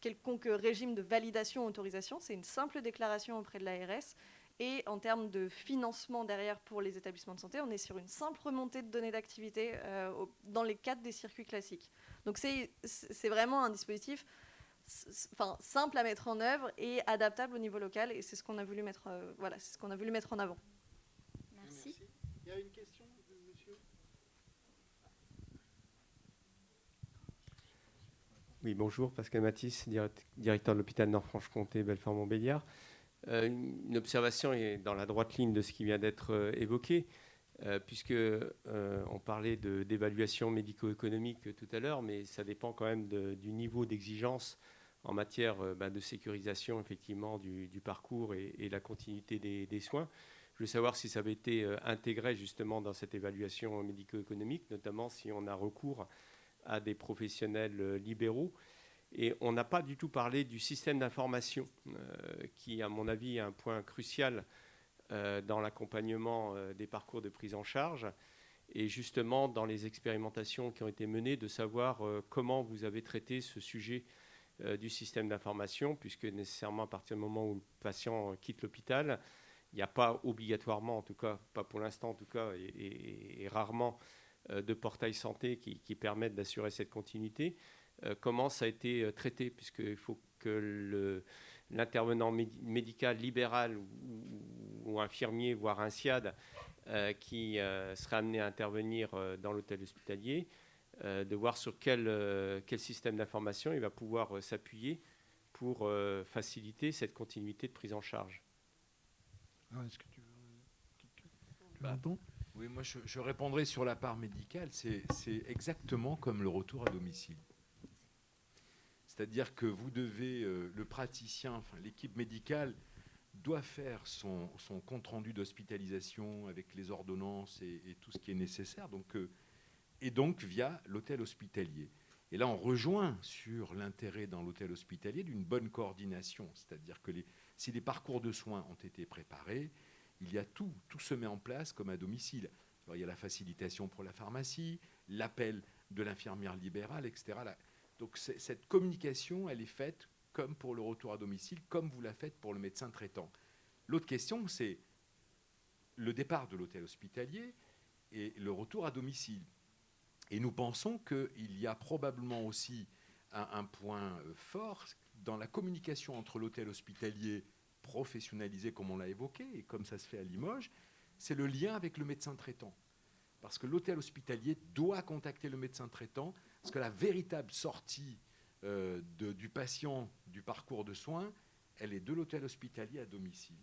quelconque régime de validation, autorisation, c'est une simple déclaration auprès de l'ARS. Et en termes de financement derrière pour les établissements de santé, on est sur une simple remontée de données d'activité dans les cadres des circuits classiques. Donc c'est vraiment un dispositif simple à mettre en œuvre et adaptable au niveau local. Et c'est ce qu'on a voulu mettre, c'est ce qu'on a voulu mettre en avant. Merci. Il y a une question de monsieur. Oui, bonjour, Pascal Matisse, directeur de l'hôpital Nord-Franche-Comté, Belfort-Montbéliard. Une observation est dans la droite ligne de ce qui vient d'être évoqué, puisque on parlait d'évaluation médico-économique tout à l'heure, mais ça dépend quand même du niveau d'exigence en matière de sécurisation effectivement du parcours et la continuité des soins. Je veux savoir si ça avait été intégré justement dans cette évaluation médico-économique, notamment si on a recours à des professionnels libéraux. Et on n'a pas du tout parlé du système d'information, qui, à mon avis, est un point crucial dans l'accompagnement des parcours de prise en charge. Et justement, dans les expérimentations qui ont été menées, de savoir comment vous avez traité ce sujet du système d'information, puisque nécessairement, à partir du moment où le patient quitte l'hôpital, il n'y a pas obligatoirement, en tout cas, pas pour l'instant en tout cas, et rarement, de portail santé qui permettent d'assurer cette continuité. Comment ça a été traité, puisqu'il faut que l'intervenant médical libéral ou infirmier, voire un SIAD, qui serait amené à intervenir dans l'hôtel hospitalier, de voir sur quel système d'information il va pouvoir s'appuyer pour faciliter cette continuité de prise en charge. Est-ce que tu veux... Oui, moi je répondrai sur la part médicale. C'est exactement comme le retour à domicile. C'est-à-dire que vous devez, le praticien, l'équipe médicale doit faire son compte-rendu d'hospitalisation avec les ordonnances et tout ce qui est nécessaire, donc via l'hôtel hospitalier. Et là, on rejoint sur l'intérêt dans l'hôtel hospitalier d'une bonne coordination. C'est-à-dire que si les parcours de soins ont été préparés, il y a tout se met en place comme à domicile. Alors, il y a la facilitation pour la pharmacie, l'appel de l'infirmière libérale, etc. Donc cette communication, elle est faite comme pour le retour à domicile, comme vous la faites pour le médecin traitant. L'autre question, c'est le départ de l'hôtel hospitalier et le retour à domicile. Et nous pensons qu'il y a probablement aussi un point fort dans la communication entre l'hôtel hospitalier professionnalisé, comme on l'a évoqué, et comme ça se fait à Limoges, c'est le lien avec le médecin traitant. Parce que l'hôtel hospitalier doit contacter le médecin traitant, parce que la véritable sortie du patient du parcours de soins, elle est de l'hôtel hospitalier à domicile.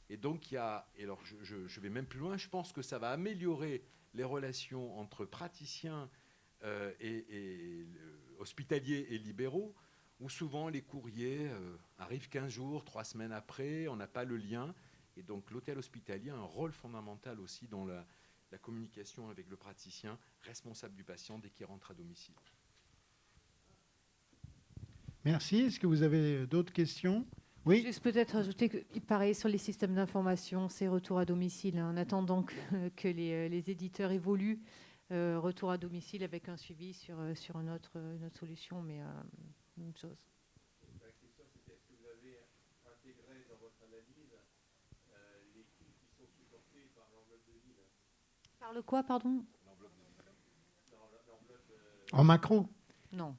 Et donc, alors je vais même plus loin, je pense que ça va améliorer les relations entre praticiens et hospitaliers et libéraux, où souvent les courriers arrivent 15 jours, 3 semaines après, on n'a pas le lien. Et donc l'hôtel hospitalier a un rôle fondamental aussi dans la communication avec le praticien responsable du patient dès qu'il rentre à domicile. Merci. Est-ce que vous avez d'autres questions? Oui. Juste peut-être ajouter que, pareil, sur les systèmes d'information, c'est retour à domicile, en attendant que les éditeurs évoluent, retour à domicile avec un suivi sur une autre solution, mais même chose. La question, c'était est-ce que vous avez intégré dans votre analyse les coûts qui sont supportés par l'enveloppe de ville? Par le quoi, pardon? En macro? Non,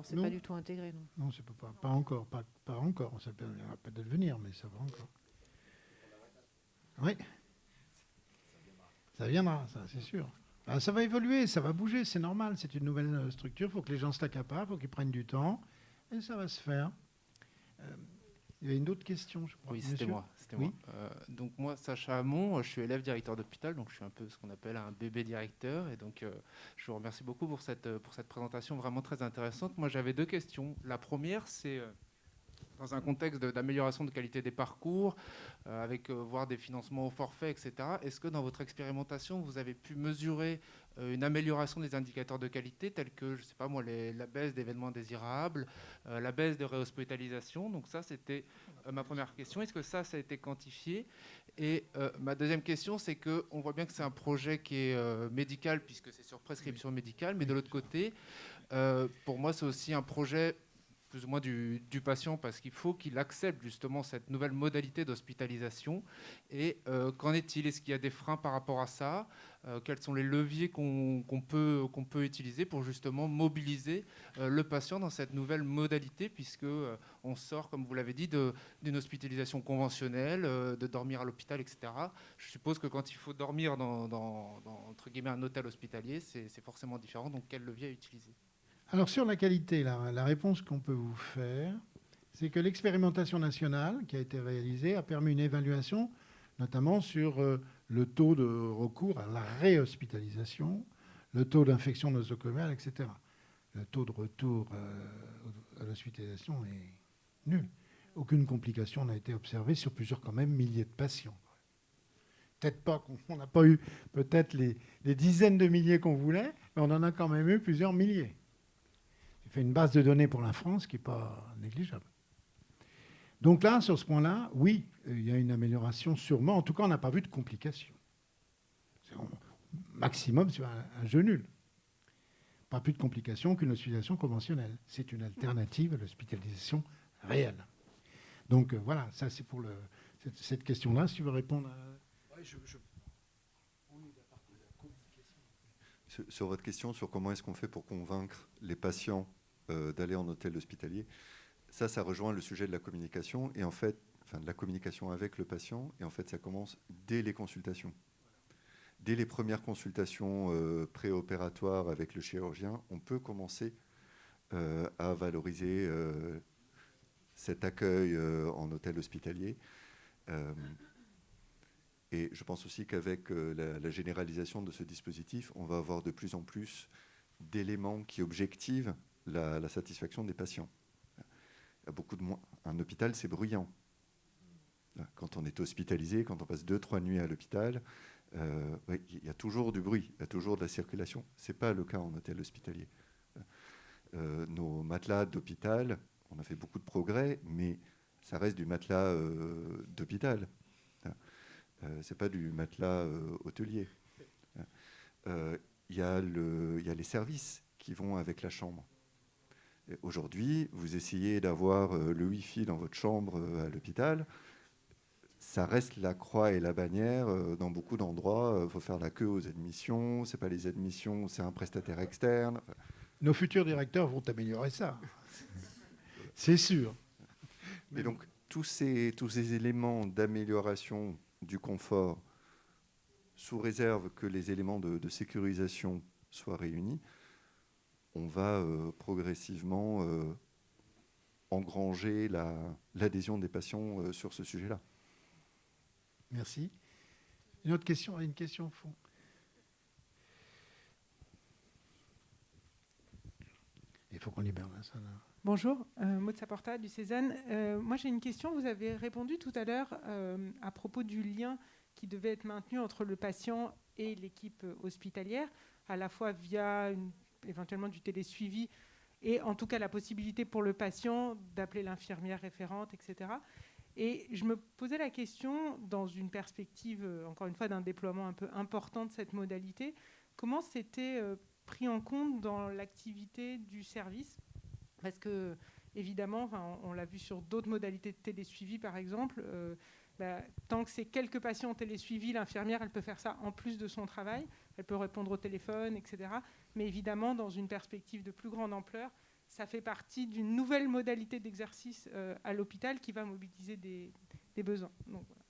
c'est pas du tout intégré. Non, c'est pas encore. Pas encore. Ça va peut-être venir, mais ça va encore. Oui. Ça viendra, ça, c'est sûr. Ça va évoluer, ça va bouger, c'est normal. C'est une nouvelle structure. Il faut que les gens se l'accaparent, il faut qu'ils prennent du temps. Et ça va se faire. Il y a une autre question, je crois. Oui, c'était moi. Oui. Donc moi, Sacha Hamon, je suis élève directeur d'hôpital, donc je suis un peu ce qu'on appelle un bébé directeur. Et donc, je vous remercie beaucoup pour cette présentation vraiment très intéressante. Moi, j'avais deux questions. La première, c'est dans un contexte d'amélioration de qualité des parcours, avec voire des financements au forfait, etc. Est-ce que dans votre expérimentation, vous avez pu mesurer une amélioration des indicateurs de qualité tels que, je ne sais pas moi, la baisse d'événements indésirables, la baisse de réhospitalisation? Donc ça, c'était ma première question. Est-ce que ça a été quantifié? Et ma deuxième question, c'est qu'on voit bien que c'est un projet qui est médical, puisque c'est sur prescription médicale, mais de l'autre côté, pour moi, c'est aussi un projet plus ou moins du patient, parce qu'il faut qu'il accepte justement cette nouvelle modalité d'hospitalisation. Et qu'en est-il? Est-ce qu'il y a des freins par rapport à ça? Quels sont les leviers qu'on peut utiliser pour justement mobiliser le patient dans cette nouvelle modalité, puisque on sort, comme vous l'avez dit, d'une hospitalisation conventionnelle, de dormir à l'hôpital, etc. Je suppose que quand il faut dormir dans entre guillemets, un hôtel hospitalier, c'est forcément différent. Donc quel levier utiliser? Alors sur la qualité, la réponse qu'on peut vous faire, c'est que l'expérimentation nationale qui a été réalisée a permis une évaluation, notamment sur le taux de recours à la réhospitalisation, le taux d'infection nosocomiale, etc. Le taux de retour à l'hospitalisation est nul. Aucune complication n'a été observée sur plusieurs quand même milliers de patients. Peut-être pas, on n'a pas eu peut-être les dizaines de milliers qu'on voulait, mais on en a quand même eu plusieurs milliers. Fait une base de données pour la France qui n'est pas négligeable. Donc là, sur ce point-là, oui, il y a une amélioration sûrement. En tout cas, on n'a pas vu de complications. C'est maximum sur un jeu nul. Pas plus de complications qu'une hospitalisation conventionnelle. C'est une alternative à l'hospitalisation réelle. Donc voilà, ça c'est pour cette question-là. Si tu veux répondre à... Ouais, Sur votre question, sur comment est-ce qu'on fait pour convaincre les patients d'aller en hôtel hospitalier, ça rejoint le sujet de la communication, et en fait, de la communication avec le patient, et en fait, ça commence dès les consultations. Dès les premières consultations préopératoires avec le chirurgien, on peut commencer à valoriser cet accueil en hôtel hospitalier. Et je pense aussi qu'avec la généralisation de ce dispositif, on va avoir de plus en plus d'éléments qui objectivent la satisfaction des patients. Il y a beaucoup de moins. Un hôpital, c'est bruyant. Quand on est hospitalisé, quand on passe 2-3 nuits à l'hôpital, il y a toujours du bruit, il y a toujours de la circulation. Ce n'est pas le cas en hôtel hospitalier. Nos matelas d'hôpital, on a fait beaucoup de progrès, mais ça reste du matelas d'hôpital. Ce n'est pas du matelas hôtelier. Il y a les services qui vont avec la chambre. Aujourd'hui, vous essayez d'avoir le Wi-Fi dans votre chambre à l'hôpital, ça reste la croix et la bannière. Dans beaucoup d'endroits, il faut faire la queue aux admissions. Ce n'est pas les admissions, c'est un prestataire externe. Nos futurs directeurs vont améliorer ça. C'est sûr. Et donc, tous ces éléments d'amélioration du confort, sous réserve que les éléments de sécurisation soient réunis, on va progressivement engranger l'adhésion des patients sur ce sujet-là. Merci. Une autre question? Une question au fond. Il faut qu'on libère la salle. Bonjour, Maud Saporta du Cézanne. Moi j'ai une question. Vous avez répondu tout à l'heure à propos du lien qui devait être maintenu entre le patient et l'équipe hospitalière, à la fois via éventuellement du télésuivi et en tout cas la possibilité pour le patient d'appeler l'infirmière référente, etc. Et je me posais la question, dans une perspective, encore une fois, d'un déploiement un peu important de cette modalité, comment c'était pris en compte dans l'activité du service? Parce que, évidemment, on l'a vu sur d'autres modalités de télésuivi, par exemple, tant que c'est quelques patients en télésuivi, l'infirmière, elle peut faire ça en plus de son travail, elle peut répondre au téléphone, etc. Mais évidemment, dans une perspective de plus grande ampleur, ça fait partie d'une nouvelle modalité d'exercice à l'hôpital qui va mobiliser des besoins. Donc, voilà.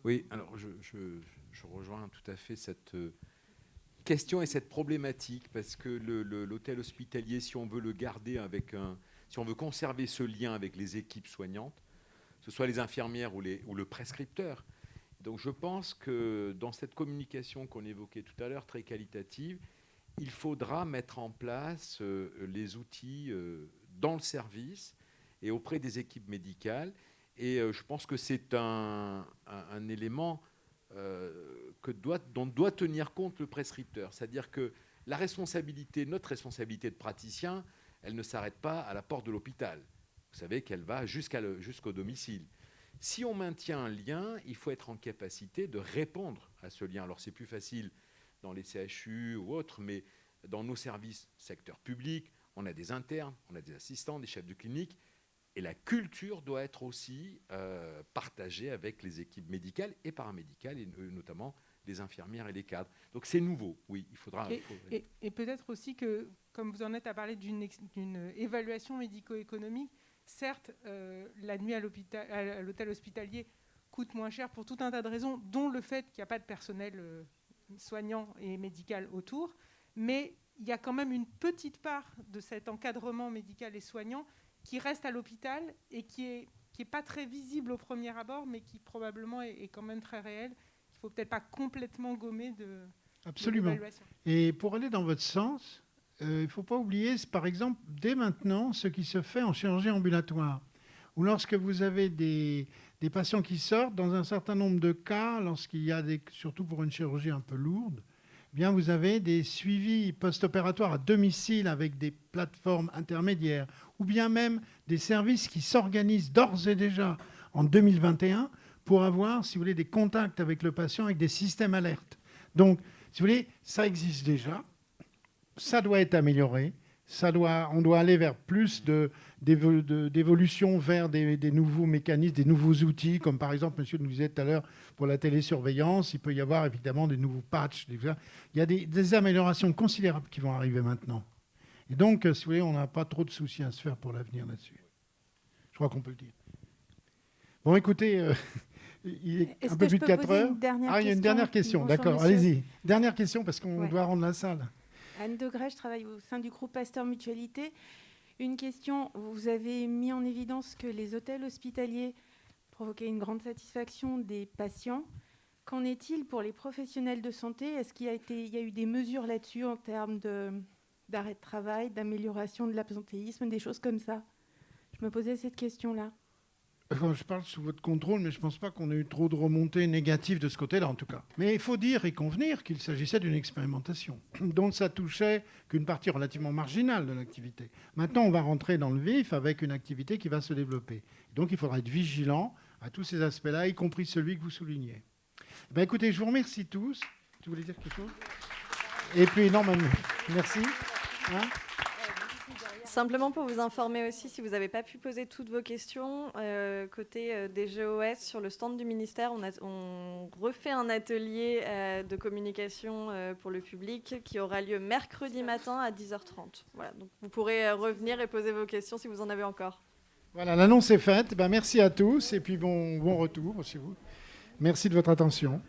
Oui, alors je rejoins tout à fait cette question et cette problématique, parce que l'hôtel hospitalier, si on veut le garder si on veut conserver ce lien avec les équipes soignantes, que ce soit les infirmières ou le prescripteur, donc je pense que dans cette communication qu'on évoquait tout à l'heure, très qualitative, il faudra mettre en place les outils dans le service et auprès des équipes médicales. Et je pense que c'est un élément dont doit tenir compte le prescripteur. C'est-à-dire que la responsabilité, notre responsabilité de praticien, elle ne s'arrête pas à la porte de l'hôpital. Vous savez qu'elle va jusqu'au domicile. Si on maintient un lien, il faut être en capacité de répondre à ce lien. Alors c'est plus facile dans les CHU ou autres, mais dans nos services secteur public, on a des internes, on a des assistants, des chefs de clinique, et la culture doit être aussi partagée avec les équipes médicales et paramédicales, et notamment les infirmières et les cadres. Donc c'est nouveau, oui, il faudra... Et peut-être aussi que, comme vous en êtes à parler d'une évaluation médico-économique, certes, la nuit à l'hôtel hospitalier coûte moins cher pour tout un tas de raisons, dont le fait qu'il n'y a pas de personnel soignant et médical autour, mais il y a quand même une petite part de cet encadrement médical et soignant qui reste à l'hôpital et qui est pas très visible au premier abord, mais qui probablement est quand même très réel. Il faut peut-être pas complètement gommer de l'évaluation. Et pour aller dans votre sens, il ne faut pas oublier, par exemple, dès maintenant, ce qui se fait en chirurgie ambulatoire, ou lorsque vous avez des patients qui sortent, dans un certain nombre de cas, lorsqu'il y a surtout pour une chirurgie un peu lourde, eh bien vous avez des suivis post-opératoires à domicile avec des plateformes intermédiaires, ou bien même des services qui s'organisent d'ores et déjà en 2021 pour avoir, si vous voulez, des contacts avec le patient avec des systèmes alertes. Donc, si vous voulez, ça existe déjà. Ça doit être amélioré. On doit aller vers plus d'évolution vers des nouveaux mécanismes, des nouveaux outils, comme par exemple, monsieur nous disait tout à l'heure, pour la télésurveillance, il peut y avoir évidemment des nouveaux patchs. Il y a des améliorations considérables qui vont arriver maintenant. Et donc, si vous voulez, on n'a pas trop de soucis à se faire pour l'avenir là-dessus. Je crois qu'on peut le dire. Bon, écoutez, il est un peu plus de 4 heures. Il y a une dernière question. D'accord, allez-y. Dernière question, parce qu'on doit rendre la salle. Anne Degrès, je travaille au sein du groupe Pasteur Mutualité. Une question, vous avez mis en évidence que les hôtels hospitaliers provoquaient une grande satisfaction des patients. Qu'en est-il pour les professionnels de santé? Est-ce qu'il y a eu des mesures là-dessus en termes d'arrêt de travail, d'amélioration de l'absentéisme, des choses comme ça? Je me posais cette question-là. Je parle sous votre contrôle, mais je ne pense pas qu'on ait eu trop de remontées négatives de ce côté-là, en tout cas. Mais il faut dire et convenir qu'il s'agissait d'une expérimentation, dont ça touchait qu'une partie relativement marginale de l'activité. Maintenant, on va rentrer dans le vif avec une activité qui va se développer. Donc, il faudra être vigilant à tous ces aspects-là, y compris celui que vous soulignez. Ben, écoutez, je vous remercie tous. Tu voulais dire quelque chose? Et puis, non, merci. Simplement pour vous informer aussi, si vous n'avez pas pu poser toutes vos questions, côté DGOS, sur le stand du ministère, on refait un atelier de communication pour le public qui aura lieu mercredi matin à 10h30. Voilà, donc vous pourrez revenir et poser vos questions si vous en avez encore. Voilà, l'annonce est faite. Ben, merci à tous et puis bon retour chez vous. Merci de votre attention.